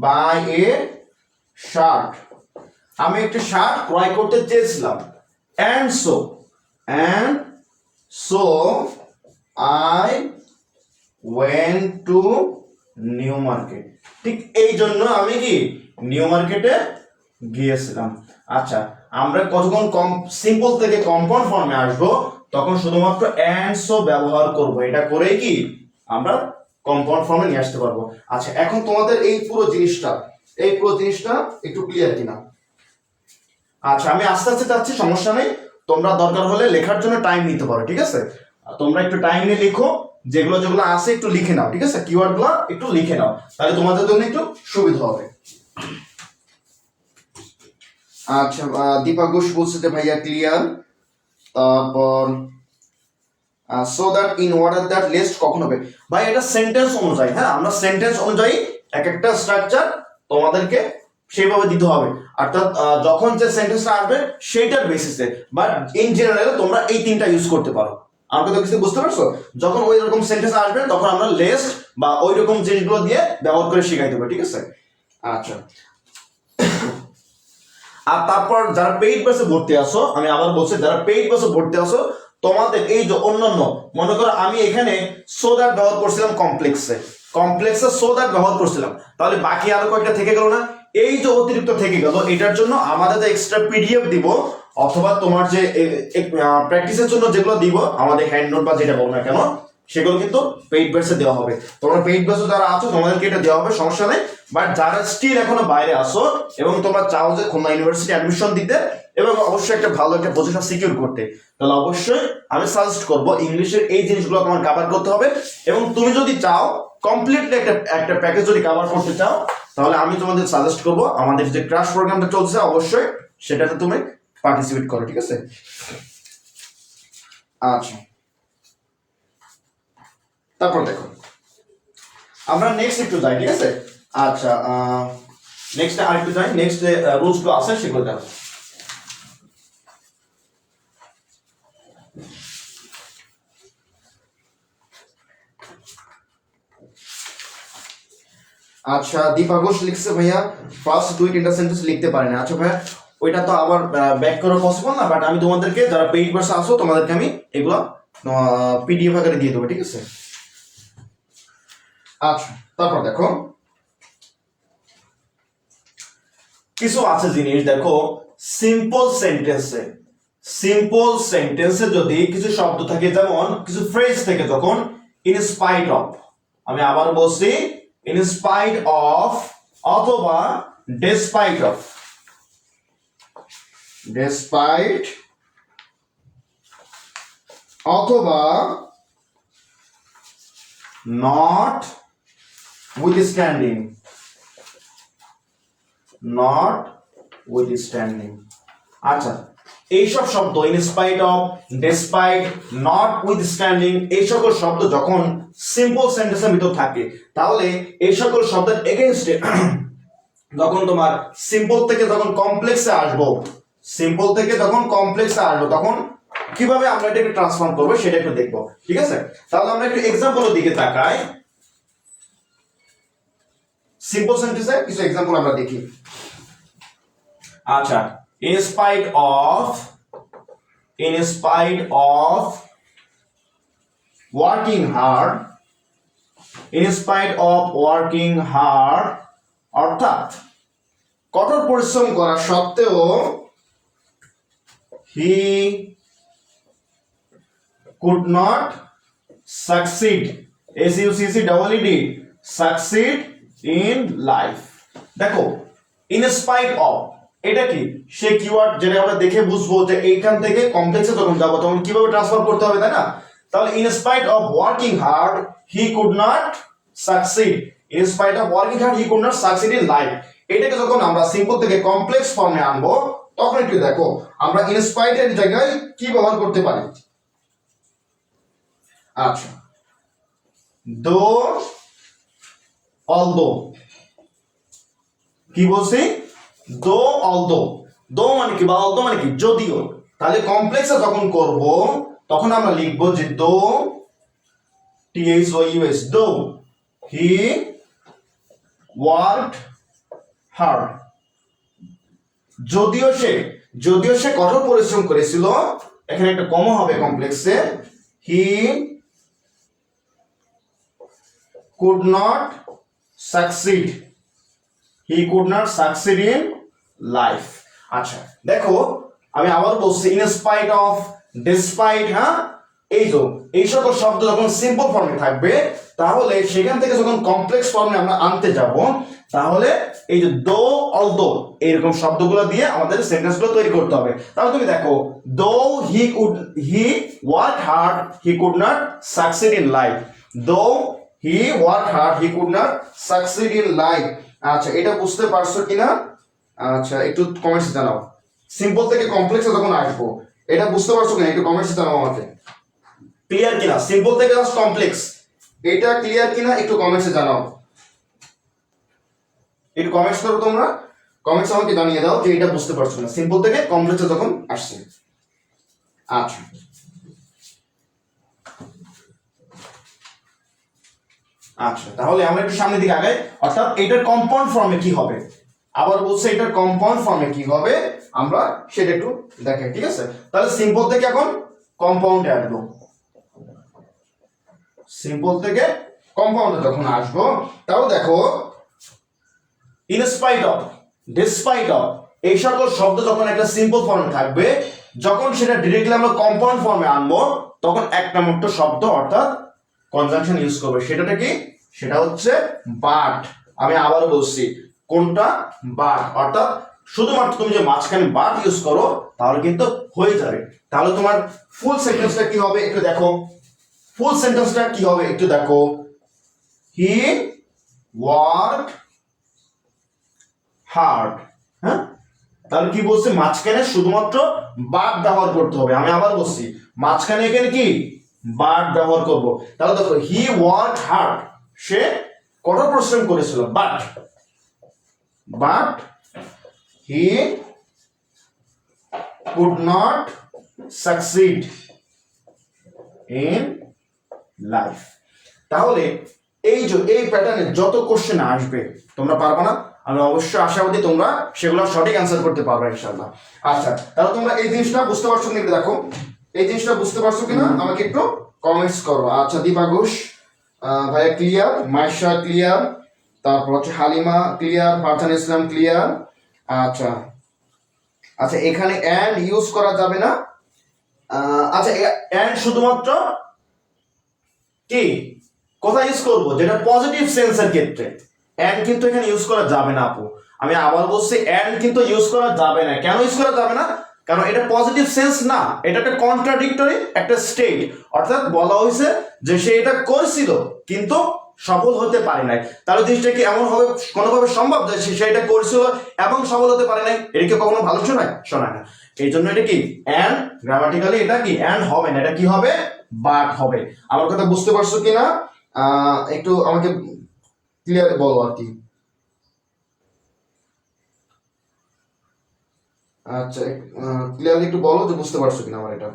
buy a shirt, আমি একটা শার্ট ক্রয় করতে চেয়েছিলাম, and so I went to new market, ঠিক এই জন্য আমি কি নিউ মার্কেটে গিয়েছিলাম। আচ্ছা আমরা কতক্ষণ কম সিম্পল থেকে কম্পাউন্ড ফর্মে আসবো তখন শুধুমাত্র এন্ড সো ব্যবহার করব, এটা করেই কি আমরা কম্পাউন্ড ফর্মে নিয়ে আসতে পারবো। আচ্ছা এখন তোমাদের এই পুরো জিনিসটা একটু ক্লিয়ার কিনা। আচ্ছা আমি আস্তে আস্তে যাচ্ছি, সমস্যা নেই, তোমরা দরকার হলে লেখার জন্য টাইম নিতে পারো, ঠিক আছে। তোমরা একটু টাইম নিয়ে লিখো, যেগুলো যেগুলো আছে একটু লিখে নাও, ঠিক আছে, কিওয়ার্ডগুলো একটু লিখে নাও, তাহলে তোমাদের জন্য একটু সুবিধা হবে। আচ্ছা দীপা ঘোষ বলছে যে ভাইয়া ক্লিয়ার। তারপর so that, in order that, list কখন হবে ভাই, এটা সেন্টেন্স অনুযায়ী, হ্যাঁ আমরা সেন্টেন্স অনুযায়ী এক একটা স্ট্রাকচার তোমাদেরকে সেইভাবে দিতে হবে, অর্থাৎ যখন যে সেন্টেন্সটা আসবে সেইটার বেসিসে, বাট ইন জেনারেল তোমরা এই তিনটা ইউজ করতে পারো। আমাকে তো কিছু বুঝতে পারছো, যখন ওই রকম সেন্টেন্স আসবে তখন আমরা লিস্ট বা ওই রকম জিনিসগুলো দিয়ে ব্যবহার করে শিখাই দেবো, ঠিক আছে। আচ্ছা আর তারপর যারা পেইড ব্যাচে ভর্তি আসো, আমি আবার বলছি যারা পেইড ব্যাচে ভর্তি আসো, তোমাদের এই যে অন্যান্য, মনে করো আমি এখানে সো দ্যাট ব্যবহার করছিলাম কমপ্লেক্সে সো দ্যাট ব্যবহার করছিলাম, তাহলে বাকি আরো কয়েকটা থেকে গেল না? এই যে অতিরিক্ত থেকে গেল, এটার জন্য আমাদের যে এক্সট্রা পিডিএফ দিব অথবা তোমার যে প্র্যাকটিসের জন্য যেগুলো দিব আমাদের হ্যান্ড নোট বা যেটা বলো না কেন, সেগুলো কিন্তু পেইড ব্যাচে দেওয়া হবে। তোমরা পেইড ব্যাচে যারা আছো তোমাদেরকে এটা দেওয়া হবে, সমস্যা নেই। বাট যারা স্টিল এখনো বাইরে আসো এবং তোমরা চাও যে খুলনা ইউনিভার্সিটি অ্যাডমিশন দিতে এবং অবশ্যই একটা ভালো একটা পজিশন সিকিউর করতে, তাহলে অবশ্যই আমি সাজেস্ট করব ইংলিশের এই জিনিসগুলো তোমার কভার করতে হবে। এবং তুমি যদি চাও কমপ্লিটলি একটা প্যাকেজ যদি কভার করতে চাও, তাহলে আমি তোমাদের সাজেস্ট করব আমাদের যে ক্রাশ প্রোগ্রামটা চলছে অবশ্যই সেটাতে তুমি পার্টিসিপেট করো, ঠিক আছে? আচ্ছা, তারপর দেখো আমরা নেক্সট একটু যাই, ঠিক আছে? আচ্ছা, নেক্সট আরেকটু যাই, নেক্সট যে রুলস গুলো আছে সেগুলো দেখো। আচ্ছা, দীপা ঘোষ লিখছে ভাইয়া ফার্স্ট 2-3টা সেন্টেন্স লিখতে পারে না। আচ্ছা ভাইয়া, ওইটা তো আবার ব্যাক করা পসিবল না, বাট আমি তোমাদেরকে যারা পেইড ভার্সে আসো তোমাদেরকে আমি এগুলো পিডিএফ আকারে দিয়ে দেবো, ঠিক আছে? আচ্ছা, তারপর দেখো কিছু আছে জিনিস, দেখো সিম্পল সেন্টেন্সে যদি কিছু শব্দ থাকে, যেমন কিছু ফ্রেজ থেকে, যখন ইন স্পাইট অফ, আমি আবার বলছি ইন স্পাইট অফ অথবা ডেসপাইট অফ, অথবা নট উইথস্ট্যান্ডিং, আচ্ছা, এইসব শব্দ in spite of, despite, notwithstanding, এই সকল শব্দ যখন সিম্পল সেন্টেন্সের ভিতর থাকে, তাহলে এই সকল শব্দের এগেইনস্টে যখন তোমার সিম্পল থেকে যখন কমপ্লেক্সে আসবো, তখন কিভাবে আমরা এটাকে ট্রান্সফর্ম করবো সেটা একটু দেখবো, ঠিক আছে? তাহলে আমরা একটু এক্সাম্পলের দিকে তাকাই। সিম্পল সেন্টেন্সে কিছু এক্সাম্পল আমরা দেখি। আচ্ছা, in spite of working hard, অর্থাৎ কঠোর পরিশ্রম করা সত্ত্বেও he could not succeed, succeed in life। দেখো in spite of এটা কি, সে কিওয়ার্ড যেটা আমরা দেখে বুঝবো যে এইখান থেকে কমপ্লেক্সে যখন যাবো তখন কিভাবে ট্রান্সফার করতে হবে, তাই না? তাহলে in spite of working hard he could not succeed, he could not succeed in life, এটাকে যখন আমরা সিম্পল থেকে কমপ্লেক্স ফর্মে আনবো তখন একটু দেখো আমরা in spite এর জায়গায় কি ব্যবহার করতে পারি। আচ্ছা, although কি বলছি, দো মানে কি, বা অলদো মানে কি, যদিও। তাহলে কমপ্লেক্সে যখন করব তখন আমরা লিখবো যে দো দো হি ওয়ার্কড হার্ড, যদিও সে কঠোর পরিশ্রম করেছিল, এখানে একটা কমা হবে কমপ্লেক্সে, হি could not succeed in life. আচ্ছা, দেখো আমি আবার বলছি ইন স্পাইট অফ, ডিসপাইট, হ্যাঁ, এই সকল শব্দ যখন সিম্পল ফর্মে থাকবে তাহলে সেখান থেকে যখন কমপ্লেক্স ফর্মে আমরা আনতে যাব, তাহলে এই যে দো, অলদো এরকম শব্দগুলো দিয়ে আমাদের সেন্টেন্সগুলো তৈরি করতে হবে। তাহলে তুমি দেখো though he work hard he could not succeed in life, though he work hard he could not succeed in life. আচ্ছা, এটা বুঝতে পারছো কিনা? আচ্ছা, একটু কমেন্টস জানাও। সিম্পল থেকে কমপ্লেক্সে যখন আসবো এটা বুঝতে পারছো কিনা, একটু কমেন্টস জানাও আমাকে। ক্লিয়ার কিনা সিম্পল থেকে জাস্ট কমপ্লেক্স, এটা ক্লিয়ার কিনা একটু কমেন্টসে জানাও। একটু কমেন্টস করো তোমরা, কমেন্টস আমাকে জানিয়ে দাও যে এটা বুঝতে পারছো না সিম্পল থেকে কমপ্লেক্সে যখন আসছে। আচ্ছা, তাহলে আমরা একটু সামনের দিকে আগাই, অর্থাৎ এটার কম্পাউন্ড ফর্মে কি হবে। আবার বলছে এটার কম্পাউন্ড ফর্মে কি হবে আমরা সেটা একটু দেখাই, ঠিক আছে? তাহলে সিম্পল থেকে এখন কম্পাউন্ডে আসবো, সিম্পল থেকে কম্পাউন্ডে যখন আসবো তাহলে দেখো ইনস্পাইট অফ, ডিসপাইট অফ এই সকল শব্দ যখন একটা সিম্পল ফর্মে থাকবে, যখন সেটা ডিরেক্টলি আমরা কম্পাউন্ড ফর্মে আনবো তখন এক নামক শব্দ অর্থাৎ কনজাংশন ইউজ করবে। সেটাটা কি? সেটা হচ্ছে বাট। আমি আবার বলছি কোনটা? বাট। অর্থাৎ শুধুমাত্র তুমি যে মাঝখানে বাট ইউজ করো তাহলে কিন্তু হয়ে যাবে। তাহলে তোমার ফুল সেন্টেন্সটা কি হবে একটু দেখো, ফুল সেন্টেন্সটা কি হবে একটু দেখো, হি ওয়ার্কড হার্ড। হ্যাঁ, তাহলে কি বলছে? মাঝখানে শুধুমাত্র বাট ব্যবহার করতে হবে। আমি আবার বলছি মাঝখানে এখানে কি বাট ব্যবহার করব। তাহলে দেখো হি ওয়ার্কড হার্ড, সে কঠোর পরিশ্রম করেছিল, but he could not succeed in life. তাহলে এই যে এই প্যাটার্নে যত কোশ্চেন আসবে তোমরা পারবে না, আমি অবশ্যই আশাবাদী তোমরা সেগুলো সঠিক অ্যান্সার করতে পারবে ইনশাআল্লাহ। আচ্ছা, তাহলে তোমরা এই জিনিসটা বুঝতে পারছো কিনা দেখো, এই জিনিসটা বুঝতে পারছো কিনা আমাকে একটু কমেন্টস করো। আচ্ছা, দীপা ঘোষ ভাইয়া ক্লিয়ার, মাইশা ক্লিয়ার, তারপর হচ্ছে হালিমা ক্লিয়ার, ফারজান ইসলাম ক্লিয়ার। আচ্ছা আচ্ছা, এখানে এন্ড ইউজ করা যাবে না। আচ্ছা, এন্ড শুধুমাত্র কি কোথায় ইউজ করব? যেটা পজিটিভ সেন্সের ক্ষেত্রে এন্ড কিন্তু এখানে ইউজ করা যাবে না আপু। আমি আবার বলছি এন্ড কিন্তু ইউজ করা যাবে না। কেন ইউজ করা যাবে না? কারণ এটা পজিটিভ সেন্স না, এটা একটা কন্ট্রাডিক্টরি একটা স্টেট। অর্থাৎ বলা হয়েছে যে সে এটা করেছিল কিন্তু সফল হতে পারে নাই। তাহলে জিনিসটা কি এমন হবে কোনোভাবে সম্ভব যে সে এটা করেছিল এবং সফল হতে পারে নাই? এটা কি কখনো ভালো শোনায়? শোনায় না। এই জন্য এটা কি এন্ড, গ্রামাটিক্যালি এটা কি এন্ড হবে না, এটা কি হবে? বাট হবে। আমার কথা বুঝতে পারছো কিনা একটু আমাকে ক্লিয়ার বলো আর কি। আচ্ছা, ক্লিয়ারলি একটু বলো যে বুঝতে পারছো কিনা আমার এটা।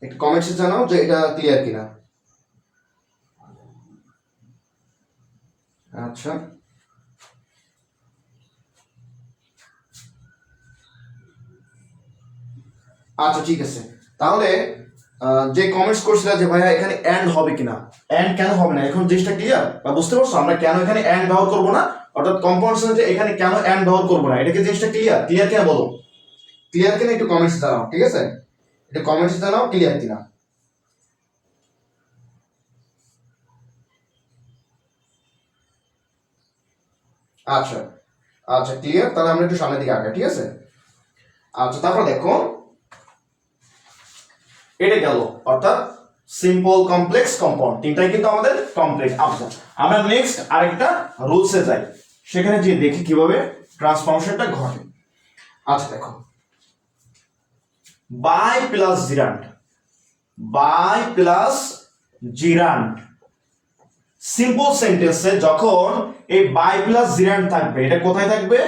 একটু কমেন্টসে জানাও যে এটা ক্লিয়ার কিনা। আচ্ছা, আচ্ছা ঠিক আছে। তাহলে যে কমেন্টস করছিল যে ভাইয়া এখানে এন্ড হবে কিনা, এন্ড কেন হবে না, এখন জিনিসটা ক্লিয়ার বা বুঝতে পারছো আমরা কেন এখানে এন্ড ব্যবহার করব না, অর্থাৎ কম্পাউন্ড সেন্টেন্সে এখানে কেন এন্ড ব্যবহার করব না, এটা কি জিনিসটা ক্লিয়ার? ক্লিয়ার কিনা বলো, ক্লিয়ার কিনা একটু কমেন্টস জানাও, ঠিক আছে? একটু কমেন্টস জানাও ক্লিয়ার কিনা। আচ্ছা আচ্ছা, ক্লিয়ার। তাহলে আমরা একটু সামনের দিকে আগাই, ঠিক আছে? আচ্ছা, তারপর দেখো এটা গেল, অর্থাৎ সিম্পল, কমপ্লেক্স, কম্পাউন্ড, তিনটাই কিন্তু আমাদের কমপ্লেক্স। আচ্ছা, আমরা নেক্সট আরেকটা রুলসে যাই, সেখানে যে দেখি কিভাবে ট্রান্সফরমেশনটা ঘটে। আচ্ছা দেখো, by plus gerund, by plus gerund simple সেন্টেন্সে যখন এই বাই প্লাস জিরান্ড থাকবে, এটা কোথায় থাকবে?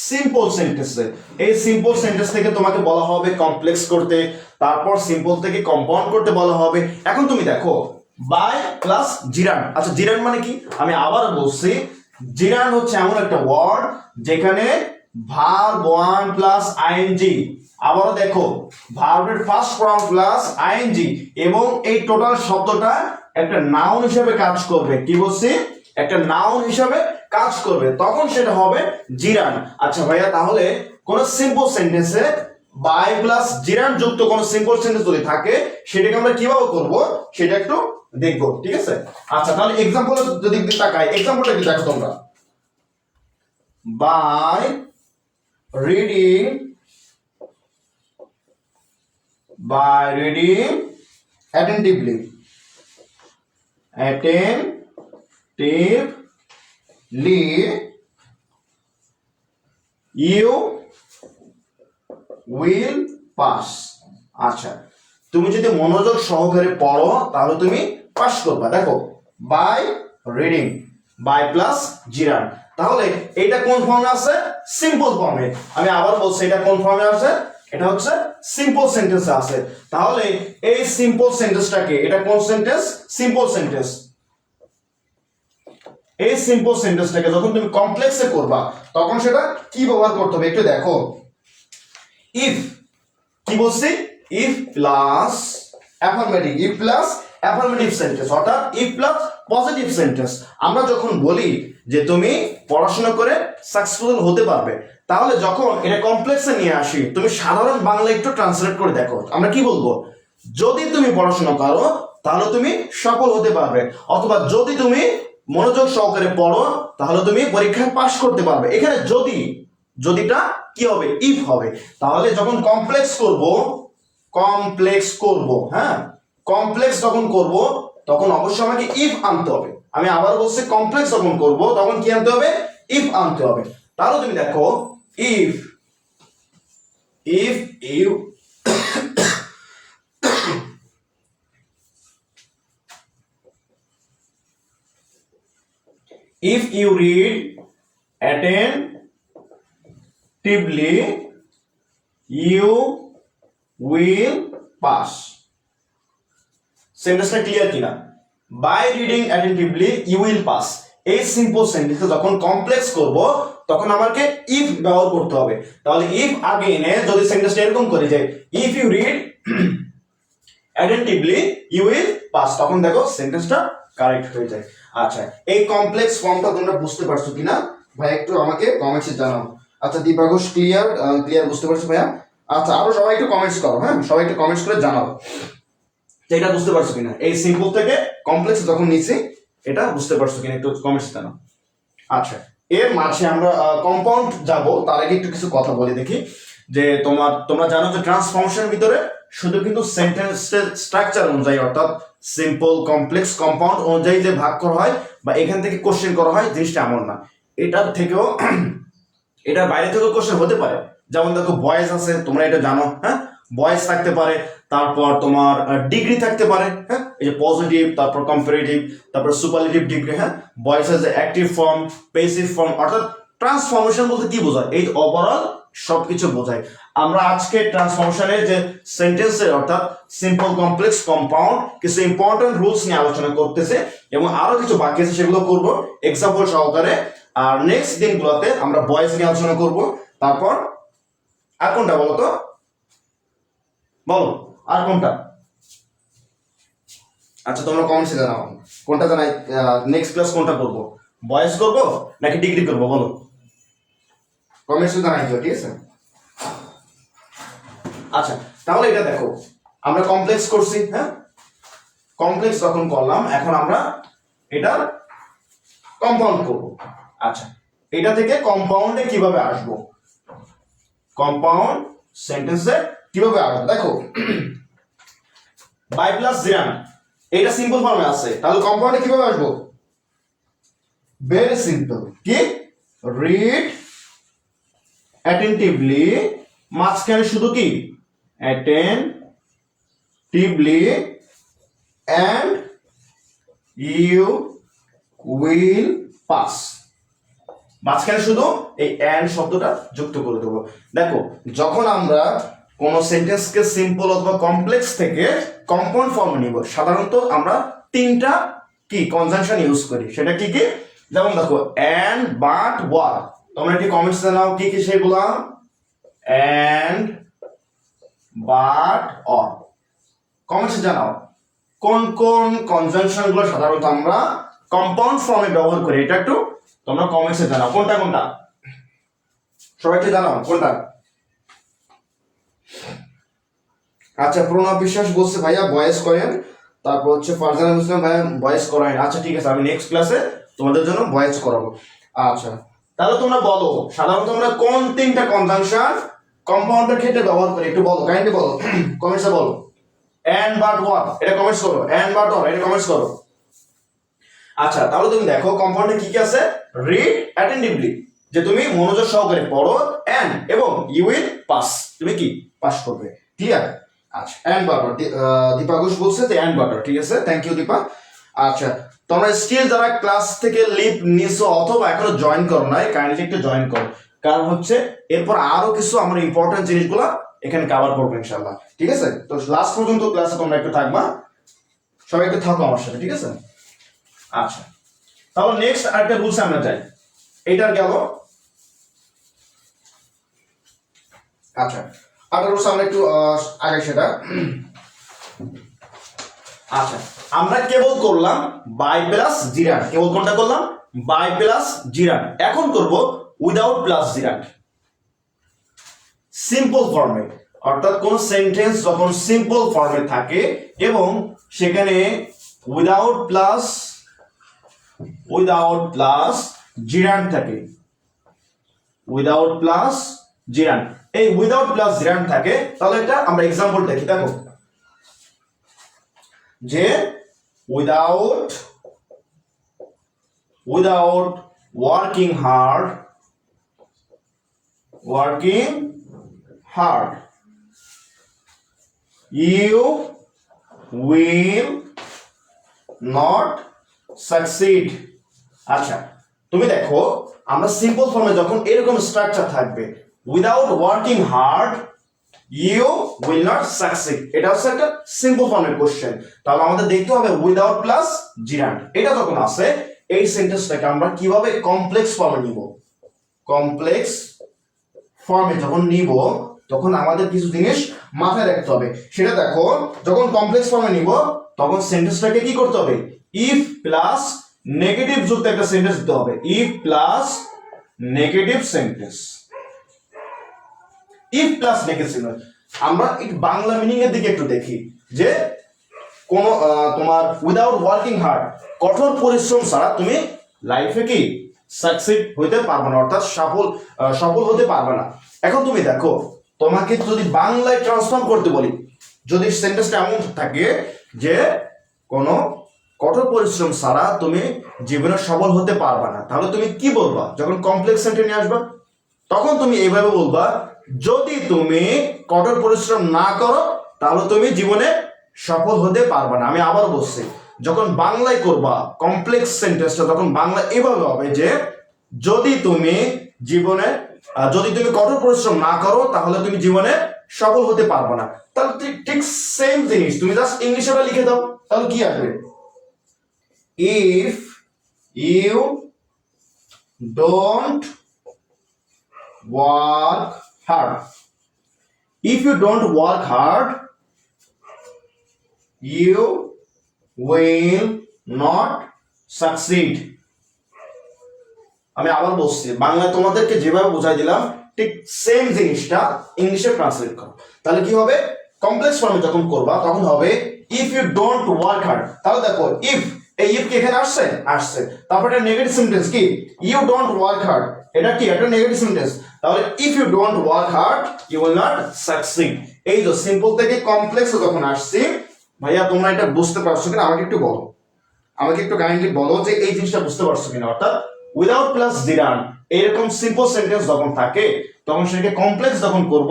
সিম্পল সেন্টেন্সে। এই সিম্পল সেন্টেন্স থেকে তোমাকে বলা হবে কমপ্লেক্স করতে, তারপর সিম্পল থেকে কম্পাউন্ড করতে বলা হবে। এখন তুমি দেখো বাই প্লাস জিরান্ড। আচ্ছা, জিরান্ড মানে কি? আমি আবার বলছি, জিরান্ড হচ্ছে এমন একটা ওয়ার্ড যেখানে ভার্ব ওয়ান প্লাস আইএনজি, আবারও দেখো ভার্বের ফার্স্ট ফর্ম প্লাস আইএনজি, এবং এই টোটাল শব্দটা একটা নাউন হিসেবে কাজ করবে। কি বলছি? একটা নাউন হিসেবে কাজ করবে, তখন সেটা হবে জিরান। আচ্ছা ভাইয়া, তাহলে কোন সিম্পল সেন্টেন্সে বাই প্লাস জিরান যুক্ত কোন সিম্পল সেন্টেন্স যদি থাকে সেটাকে আমরা কিভাবে করব সেটা একটু দেখবো, ঠিক আছে? আচ্ছা, তাহলে এক্সাম্পল যদি তাকাই, এক্সাম্পলটা কি দেখো তোমরা, by reading, by reading attentively, attentively you will pass। আচ্ছা, তুমি যদি মনোযোগ সহকারে পড়ো তাহলে তুমি পাস করবা। দেখো বাই রিডিং, বাই প্লাস জিরান, তাহলে এটা কোন ফর্মে আছে? সিম্পল ফর্মে। আমি আবার বলছি এটা কোন ফর্মে আছে? এটা হচ্ছে সিম্পল সেন্টেন্সে আছে। তাহলে এই সিম্পল সেন্টেন্সটাকে, এটা কোন সেন্টেন্স? Simple sentence. এই সিম্পল সেন্টেন্সটাকে যখন তুমি কমপ্লেক্সে করবা তখন সেটা কি ব্যবহার করতে হবে একটু দেখো। ইফ কি বলছি, if plus affirmative, if plus affirmative sentence অর্থাৎ ইফ প্লাস পজিটিভ সেন্টেন্স। আমরা যখন বলি যে তুমি পড়াশোনা করে সাকসেসফুল হতে পারবে, তাহলে যখন এটা কমপ্লেক্সে নিয়ে আসি তুমি সাধারণ বাংলা একটু ট্রান্সলেট করে দেখো, আমরা কি বলবো, যদি তুমি পড়াশোনা করো তাহলে তুমি সফল হতে পারবে, অথবা যদি তুমি মনোযোগ সহকারে পড়ো তাহলে তুমি পরীক্ষায় পাশ করতে পারবে। এখানে যদি, যদিটা কি হবে, ইফ হবে। তাহলে যখন কমপ্লেক্স করব, হ্যাঁ, কমপ্লেক্স যখন করব তখন অবশ্যই আমাকে ইফ আনতে হবে। আমি আবার বলছি, কমপ্লেক্স যখন করব তখন কি আনতে হবে, ইফ আনতে হবে। তাহলে তুমি দেখো, if you if you read attentively you will pass। সেন্টেন্সটা ক্লিয়ার কিনা? By reading attentively you will pass, এই সিম্পল সেন্টেন্সে যখন কমপ্লেক্স করব তখন আমাকে ইফ ব্যবহার করতে হবে। তাহলে ইফ আগে এনে যদি সেন্টেন্সটা এরকম করে যে if you read attentively you will pass, তখন দেখো সেন্টেন্সটা কারেক্ট হয়ে যায়। আচ্ছা, এই কমপ্লেক্স ফর্মটা তোমরা বুঝতে পারছো কিনা ভাই একটু আমাকে কমেন্টসে জানাও। আচ্ছা দীপা ঘোষ ক্লিয়ার বুঝতে পারছো ভাইয়া? আচ্ছা আরো সবাই একটু কমেন্টস করো, হ্যাঁ সবাই একটু কমেন্টস করে জানাও যে এটা বুঝতে পারছো কিনা, এই সিম্পল থেকে কমপ্লেক্স যখন নিচ্ছি এটা বুঝতে পারছো কিনা, একটু কমেন্টস জানাও। আচ্ছা, এর মাঝে আমরা কম্পাউন্ড যাব, তার আগে একটু কিছু কথা বলি দেখি। যে তোমরা জানো যে ট্রান্সফরমেশনের ভিতরে শুধু কিন্তু সেন্টেন্সের স্ট্রাকচার অনুযায়ী অর্থাৎ সিম্পল, কমপ্লেক্স, কম্পাউন্ড অনুযায়ী যে ভাগ করা হয় বা এখান থেকে কোশ্চেন করা হয় জিনিসটা এমন না। এটার থেকেও এটার বাইরে থেকেও কোশ্চেন হতে পারে। যেমন দেখো বয়েজ আছে, তোমরা এটা জানো, হ্যাঁ বয়েজ থাকতে পারে, তারপর তোমার ডিগ্রি থাকতে পারে, হ্যাঁ এই যে পজিটিভ, তারপর কম্পারেটিভ, তারপর সুপারলেটিভ ডিগ্রি, হ্যাঁ বয়েজ এর যে অ্যাক্টিভ ফর্ম, প্যাসিভ ফর্ম, অর্থাৎ ট্রান্সফরমেশন বলতে কি বোঝায়, এই ওভারঅল সবকিছু বোঝায়। আমরা আজকে ট্রান্সফরমেশনের যে সেন্টেন্সের অর্থাৎ সিম্পল, কমপ্লেক্স, কম্পাউন্ড কিছু ইম্পর্টেন্ট রুলস নিয়ে আলোচনা করতেছে এবং আরো কিছু বাকি আছে সেগুলো করব এক্সাম্পল সহকারে। আর নেক্সট দিনগুলোতে আমরা বয়েজ নিয়ে আলোচনা করব। তারপর আর কোনটা বলো তো, বলো আর কোনটা? আচ্ছা তোমরা কমেন্টসে জানাও কোনটা জানাই, নেক্সট ক্লাস কোনটা করব, বয়েজ করব নাকি ডিগ্রি করব, বলো কমেন্টসে জানাই দিও, ঠিক আছে? আচ্ছা তাহলে এটা দেখো, আমরা কমপ্লেক্স করছি, হ্যাঁ কমপ্লেক্স যখন করলাম এখন আমরা এটা কম্পাউন্ড করব। আচ্ছা, এটা থেকে কম্পাউন্ডে কিভাবে আসবো, কম্পাউন্ড সেন্টেন্সে কিভাবে আসবো দেখো, বাই প্লাস জিরান এটা সিম্পল ফর্মে আছে, তাহলে কম্পাউন্ডে কিভাবে আসবো, ভেরি সিম্পল, কি রিড অ্যাটেন্টিভলি, মাঝখানে শুধু কি attentively and you will pass, মাঝখানে শুধু এই and শব্দটা যুক্ত করে দেবো। দেখো যখন আমরা কোন সেন্টেন্সকে সিম্পল অথবা কমপ্লেক্স থেকে কম্পাউন্ড ফর্মে নিব সাধারণত আমরা তিনটা কি কনজাংশন ইউজ করি, সেটা কি কি, যেমন দেখো and, but, what, তোমরা একটি কমেন্টস জানাও কি কি সেগুলা, and, but, or, কমেন্টসে জানাও কোন কোন কনজাংশন গুলো সাধারণত আমরা কম্পাউন্ড ফর্মে ব্যবহার করি, এটা একটু তোমরা কমেন্টসে জানাও কোনটা কোনটা, সবাইকে জানাও কোনটা। আচ্ছা প্রণব বিশ্বাস বলছে ভাইয়া বয়েস করেন, তারপর হচ্ছে ফারজানা মুসলিম ভাইয়া বয়েস করায়। আচ্ছা ঠিক আছে, আমি নেক্সট ক্লাসে তোমাদের জন্য বয়েস করাবো। আচ্ছা তাহলে তোমরা বলো সাধারণত আমরা কোন তিনটা কনজাংশন কম্পাউন্ডের ক্ষেত্রে ব্যবহার করি, একটু বলো, কাইন্ডলি বলো কমেন্টসে বলো। and, but, what এটা কমেন্টস করো, and, but, or এটা কমেন্টস করো। আচ্ছা তাহলে তুমি দেখো কম্পাউন্ডে কি কি আছে, রিড অ্যাটেন্টিভলি যে তুমি মনোযোগ সহকারে পড়ো, and এবং you will pass তুমি কি পাস করবে, ক্লিয়ার? আচ্ছা and, but, or Dipa Ghosh বলছে যে and, but, or ঠিক আছে, থ্যাংক ইউ দীপা। আচ্ছা তোমরা স্টিল যারা ক্লাস থেকে লিভ নিছো অথবা এখনো জয়েন করো নাই, কাইন্ডলি একটু জয়েন করো, কারণ হচ্ছে এরপর আরো কিছু আমরা ইম্পর্টেন্ট জিনিসগুলো এখানে কভার করবো ইনশাআল্লাহ, ঠিক আছে? তো লাস্ট পর্যন্ত ক্লাসে তোমরা একটু থাকবা, সবাই একটু থাকো আমার সাথে, ঠিক আছে? আচ্ছা তাহলে নেক্সট আরেকটা রুলস আমরা যাই, এইটার গেল। আচ্ছা আরেকটা রুলস আমরা একটু আগে সেটা। আচ্ছা আমরা কেবল করলাম বাই প্লাস জিরান্ড, কেবল কোনটা করলাম? By plus gerund. এখন করব উইদাউট প্লাস জিরান্ড, সিম্পল ফর্মে। অর্থাৎ কোন সেন্টেন্স যখন সিম্পল ফর্মে থাকে এবং সেখানে উইদাউট প্লাস জিরান্ড থাকে, উইদাউট প্লাস জিরান্ড, এই উইদাউট প্লাস জিরান্ড থাকে, তাহলে এটা আমরা এক্সাম্পল দেখি। দেখো যে without working hard you will not succeed। আচ্ছা তুমি দেখো আমরা সিম্পল ফর্মে যখন এরকম স্ট্রাকচার থাকবে without working hard you will not succeed, এটা হচ্ছে একটা সিম্পল ফর্মের কোশ্চেন। তাহলে আমাদের দেখতে হবে উইদাউট প্লাস জিরান্ড, এটা যখন আসে এই সেন্টেন্সটাকে আমরা কিভাবে কমপ্লেক্স ফর্মে নিব। কমপ্লেক্স ফর্মে যখন নিব তখন আমাদের কিছু জিনিস মাথায় রাখতে হবে। সেটা দেখো, যখন কমপ্লেক্স ফর্মে নিব তখন সেন্টেন্সটাকে কি করতে হবে? ইফ প্লাস নেগেটিভ যুক্ত একটা সেন্টেন্স দিতে হবে। If plus negative sentence, if plus negative. আমরা একটু বাংলা মিনিং এর দিকে একটু দেখি যে কোন তোমার উইদাউট ওয়ার্কিং হার্ড, কঠোর পরিশ্রম ছাড়া তুমি লাইফে কি সাকসিড হইতে পারবে না, অর্থাৎ সফল হতে পারবে না। এখন তুমি দেখো তোমাকে যদি বাংলায় ট্রান্সফর্ম করতে বলি, যদি সেন্টেন্সটা এমন থাকে যে কোনো কঠোর পরিশ্রম ছাড়া তুমি জীবনে সফল হতে পারবে না, তাহলে তুমি কি বলবা? যখন কমপ্লেক্স সেন্টেন্স নিয়ে আসবা তখন তুমি এইভাবে বলবা, যদি তুমি কঠোর পরিশ্রম না করো তাহলে তুমি জীবনে সফল হতে পারবে না। আমি আবার বলছি, যখন বাংলায় করবা কমপ্লেক্স সেন্টেন্সটা তখন বাংলা এভাবে হবে যে যদি তুমি কঠোর পরিশ্রম না করো তাহলে তুমি জীবনে সফল হতে পারবে না। তাহলে ঠিক সেম জিনিস তুমি জাস্ট ইংলিশে লিখে দাও, তাহলে কি আসবে? If you don't work hard, if you don't work hard you will not succeed। আমি আবার বলছি, বাংলায় তোমাদেরকে যেভাবে বোঝাই দিলাম ঠিক সেম জিনিসটা ইংলিশে ট্রান্সলেট করো। তাহলে কি হবে? কমপ্লেক্স ফর্মে যখন করবা তখন হবে if you don't work hard. তাহলে দেখো ইফ, এই ইফ কি এখানে আসছে, তারপরে এটা নেগেটিভ সেন্টেন্স কি ইউ ডোন্ট ওয়ার্ক হার্ড, এটা কি একটা নেগেটিভ সেন্টেন্স। তাহলে if you don't work hard you will not succeed. এই যে সিম্পল থেকে কমপ্লেক্সে যখন আসছি, ভাইয়া তোমরা এটা বুঝতে পারছো কিনা আমাকে একটু বলো, আমাকে একটু কাইন্ডলি বলো যে এই জিনিসটা বুঝতে পারছো কিনা। অর্থাৎ উইদাউট প্লাস জিরান্ড এরকম সিম্পল সেন্টেন্স যখন থাকে তখন সেটাকে কমপ্লেক্স যখন করব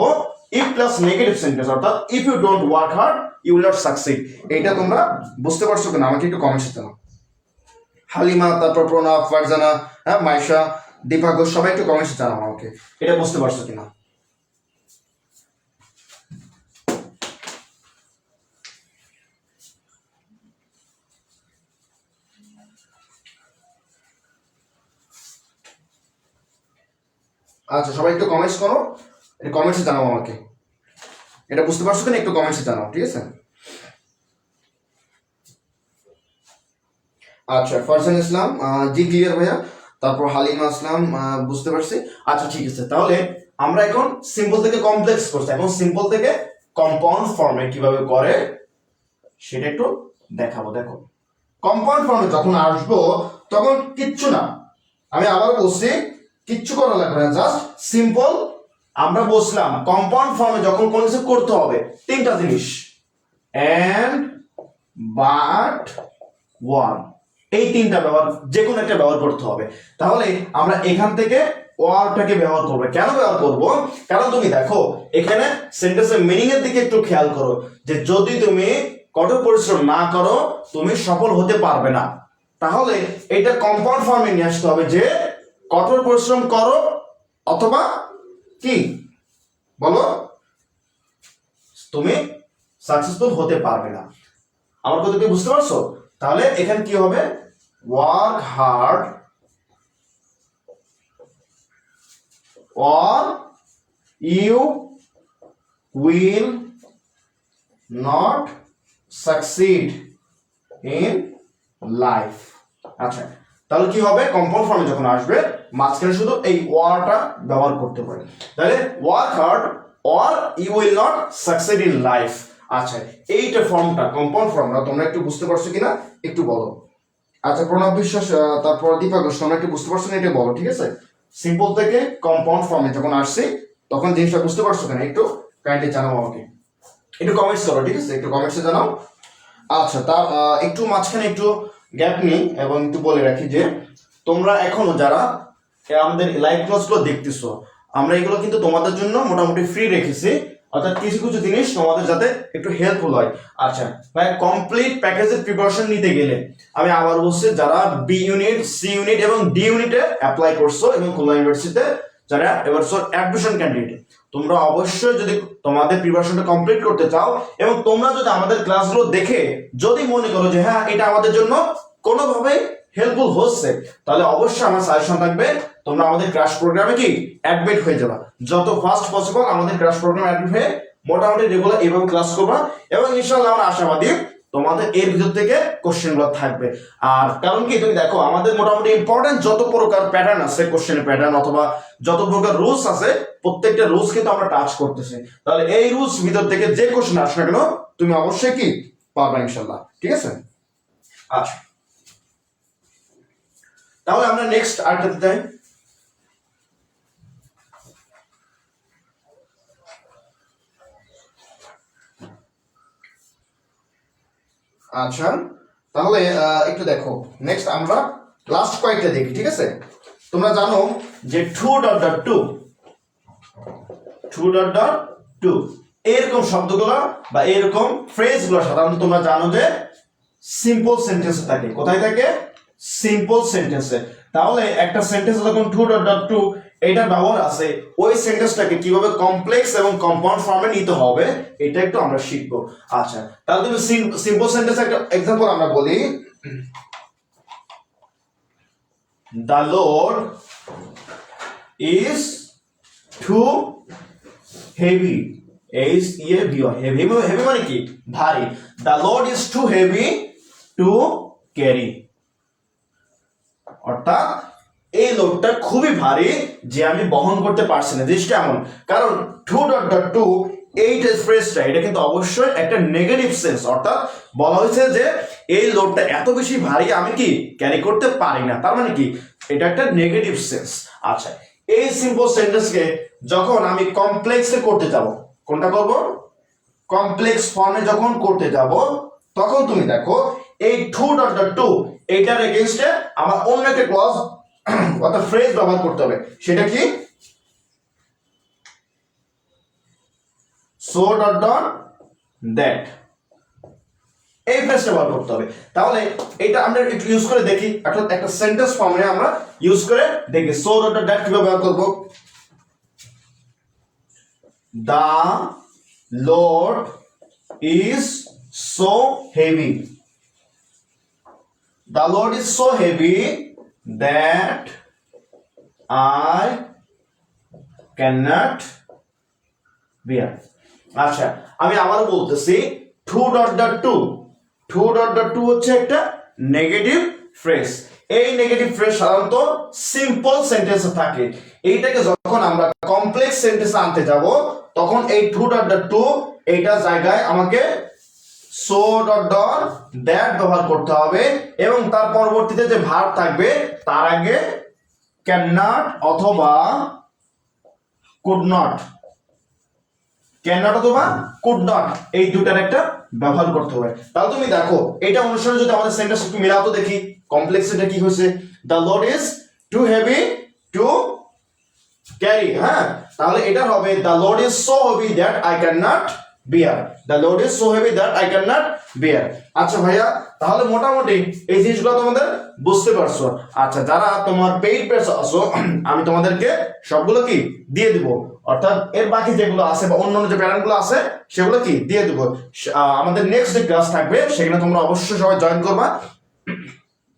ইফ প্লাস নেগেটিভ সেন্টেন্স, অর্থাৎ if you don't work hard you will not succeed. এটা তোমরা বুঝতে পারছো কিনা আমাকে একটু কমেন্টসে জানাও। হালিমা, তারপর প্রণব, ফারজানা, হ্যাঁ মাইশা, দীপা ঘোষ, সবাই একটু কমেন্টসে জানাও আমাকে এটা বুঝতে পারছো কিনা। আচ্ছা সবাই একটু কমেন্টস করো, এটা কমেন্টসে জানাও আমাকে এটা বুঝতে পারছো কিনা, একটু কমেন্টসে জানাও, ঠিক আছে? আচ্ছা ফারজান ইসলাম, জি ক্লিয়ার ভাইয়া। তারপর হালিমা আসলাম, বুঝতে পারছি। আচ্ছা ঠিক আছে, তাহলে আমরা এখন সিম্পল থেকে কমপ্লেক্স করছি, এখন সিম্পল থেকে কম্পাউন্ড ফর্মে কিভাবে করে সেটা একটু দেখাবো। দেখো কম্পাউন্ড ফর্মে যখন আসবো তখন কিচ্ছু না, আমি আবার বলছি কিচ্ছু করা লাগবে না, জাস্ট সিম্পল। আমরা বলছিলাম কম্পাউন্ড ফর্মে যখন কোনো কিছু করতে হবে তিনটা জিনিস, এন্ড, বাট, ওয়ান, এই তিনটা ব্যবহার, যে কোনো একটা ব্যবহার করতে হবে। তাহলে আমরা এখান থেকে ওয়ারটাকে ব্যবহার করবো। কেন ব্যবহার করব? কারণ তুমি দেখো এখানে সেন্টেন্সের মিনিং এর দিকে একটু খেয়াল করো যে যদি তুমি কঠোর পরিশ্রম না করো তুমি সফল হতে পারবে না। তাহলে এটা কম্পাউন্ড ফর্মে নিয়ে আসতে হবে যে কঠোর পরিশ্রম করো অথবা কি বলো তুমি সাকসেসফুল হতে পারবে না। আমার কথা কি বুঝতে পারছো? তাহলে এখানে কি হবে? work hard or you will not succeed in life. আচ্ছা, তাহলে কি হবে, কম্পাউন্ড ফর্মে যখন আসবে মাঝখানে শুধু এই ওয়ারটা ব্যবহার করতে পারে। তাহলে work hard or you will not succeed in life. আচ্ছা, এইটা ফর্মটা কম্পাউন্ড ফর্মটা তোমরা একটু বুঝতে পারছো কিনা একটু বলো। আচ্ছা, প্রণব বিশ্বাস, তারপর দীপা ঘোষ, তোমরা একটু বুঝতে পারছো না এটা বলো, ঠিক আছে? সিম্পল থেকে কম্পাউন্ড ফর্মে যখন আসছি তখন জিনিসটা বুঝতে পারছো কিনা একটু কাইন্ডলি জানাও আমাকে, একটু কমেন্টস করো, ঠিক আছে? একটু কমেন্টসে জানাও। আচ্ছা, তার একটু মাঝখানে একটু গ্যাপ নিই এবং একটু বলে রাখি যে তোমরা এখনো যারা আমাদের লাইভ ক্লাসগুলো দেখতেছো, আমরা এগুলো কিন্তু তোমাদের জন্য মোটামুটি ফ্রি রেখেছি, অর্থাৎ কিছু কিছু জিনিস তোমাদের যাতে একটু হেল্পফুল হয়। আচ্ছা ভাই, কমপ্লিট প্যাকেজের প্রিপারেশন নিতে গেলে আমি আবার বলছি, যারা বি ইউনিট, সি ইউনিট এবং ডি ইউনিটে অ্যাপ্লাই করছো এবং খুলনা ইউনিভার্সিটিতে যারা এবার অ্যাডমিশন ক্যান্ডিডেট, তোমরা অবশ্যই যদি তোমাদের প্রিপারেশনটা কমপ্লিট করতে চাও এবং তোমরা যদি আমাদের ক্লাসগুলো দেখে যদি মনে করো যে হ্যাঁ এটা আমাদের জন্য কোনোভাবে হেল্পফুল হচ্ছে, তাহলে অবশ্যই আমার সাজেশন থাকবে তোমরা আমাদের ক্র্যাশ প্রোগ্রামে কি অ্যাডমিট হয়ে যাবা। যত ফাস্ট পসিবল আমাদের ক্র্যাশ প্রোগ্রামে অ্যাডমিট হয়ে মোটামুটি রেগুলার এইভাবে ক্লাস করবা এবং ইনশাআল্লাহ আমরা আশাবাদী তোমাদের এর ভিতর থেকে কোশ্চেনগুলো থাকবে। আর কারণ কি, তুমি দেখো আমাদের মোটামুটি ইম্পর্টেন্ট যত প্রকার প্যাটার্ন আছে, কোশ্চেনের প্যাটার্ন অথবা যত প্রকার রুলস আছে, প্রত্যেকটা রুলস কিন্তু আমরা টাচ করতেছি। তাহলে এই রুলস ভিতর থেকে যে কোশ্চেন আসে না কেন তুমি অবশ্যই কি পারবা ইনশাআল্লাহ, ঠিক আছে? আচ্ছা, তাহলে আমরা নেক্সট আরেকটাতে যাই। আচ্ছা, তাহলে একটু দেখো নেক্সট আমরা লাস্ট কয়েকটা দেখি, ঠিক আছে? তোমরা জানো যে 2.2 এরকম শব্দগুলো বা এরকম ফ্রেজগুলো সাধারণত তোমরা জানো যে সিম্পল সেন্টেন্সে থাকে। কোথায় থাকে? সিম্পল সেন্টেন্সে। তাহলে একটা সেন্টেন্সে যখন 2.2 এটা ব্যবহার আছে, ওই সেন্টেন্সটাকে কিভাবে কমপ্লেক্স এবং কম্পাউন্ড ফর্মে নিতে হবে এটা একটু আমরা শিখবো। আচ্ছা, তাহলে তুমি সিম্পল সেন্টেন্স একটা এক্সাম্পল আমরা বলি, the load is too heavy. Heavy মানে কি? ভারী। The load is too heavy to carry, অর্থাৎ এই লোডটা খুবই ভারী যে আমি বহন করতে পারছি না। জিনিসটা এমন, কারণ 2.2 এইটা ফ্রেজটা এটা কিন্তু অবশ্যই একটা নেগেটিভ সেন্স, অর্থাৎ বলা হয়েছে যে এই লোডটা এত বেশি ভারী আমি কি ক্যারি করতে পারি না, তার মানে কি এটা একটা নেগেটিভ সেন্স। আচ্ছা, এই সিম্পল সেন্টেন্সকে যখন আমি কমপ্লেক্সে করতে যাব, কোনটা করব? কমপ্লেক্স ফর্মে যখন করতে যাব তখন তুমি দেখো এই 2.2 এইটার এগেইনস্টে আমার অন্য একটা ক্লজ অর্থাৎ ফ্রেজ ব্যবহার করতে হবে। সেটা কি? সো ডট ডট দ্যাট, এই ফ্রেজটা ব্যবহার করতে হবে। তাহলে এটা আমরা একটু ইউজ করে দেখি, অর্থাৎ একটা সেন্টেন্স ফর্মে আমরা ইউজ করে দেখি সো ডট ডট দ্যাট কিভাবে ব্যবহার করব। The load is so heavy. The load is so heavy that I cannot bear. আচ্ছা, আমি আবার বলতেছি 2.2 হচ্ছে একটা নেগেটিভ ফ্রেজ। এই নেগেটিভ ফ্রেজ সাধারণত সিম্পল সেন্টেন্সে থাকে। এইটাকে যখন আমরা কমপ্লেক্স সেন্টেন্সে আনতে যাব তখন এই 2.2 এইটা জায়গায় আমাকে সো ডট ডট দ্যাট ব্যবহার করতে হবে এবং তার পরবর্তীতে যে ভার্ব থাকবে তার আগে ক্যান নট অথবা কুড নট, ক্যান নট অথবা কুড নট এই দুটার একটা ব্যবহার করতে হবে। তাহলে তুমি দেখো এটা অনুসারে যদি আমাদের সেন্টেন্স একটু মিলাতো দেখি, কমপ্লেক্সিটি কি হয়েছে? The load is too heavy to carry. হ্যাঁ, তাহলে এটা হবে the load is so heavy that I can not bear. The load is so heavy that I cannot bear. আচ্ছা ভাইয়া, তাহলে মোটামুটি এই জিনিসগুলো তোমাদের বুঝতে পারছো। আচ্ছা, যারা তোমার পেইড পেজ আছো আমি তোমাদেরকে সবগুলো কি দিয়ে দিব, অর্থাৎ এর বাকি যেগুলো আছে বা অন্যান্য যে প্যাটার্নগুলো আছে সেগুলো কি দিয়ে দিব। আমাদের নেক্সট যে ক্লাস থাকবে সেখানে তোমরা অবশ্যই সবাই জয়েন করবা।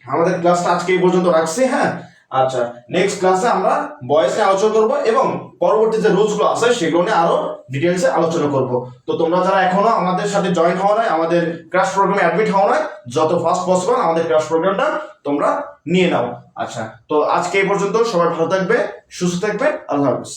আমাদের ক্লাসটা আজকে এই পর্যন্ত রাখছি, হ্যাঁ। আচ্ছা, নেক্সট ক্লাসে আমরা বয়েস নিয়ে আলোচনা করবো এবং পরবর্তী যে রুলস গুলো আছে সেগুলো নিয়ে আরো ডিটেলসে আলোচনা করব। তো তোমরা যারা এখনো আমাদের সাথে জয়েন হওয়া নাই, আমাদের ক্রাশ প্রোগ্রামে অ্যাডমিট হওয়া নাই, যত ফাস্ট পসিবল আমাদের ক্রাশ প্রোগ্রামটা তোমরা নিয়ে নাও। আচ্ছা, তো আজকে এই পর্যন্ত, সবাই ভালো থাকবে, সুস্থ থাকবে, আল্লাহ হাফিজ।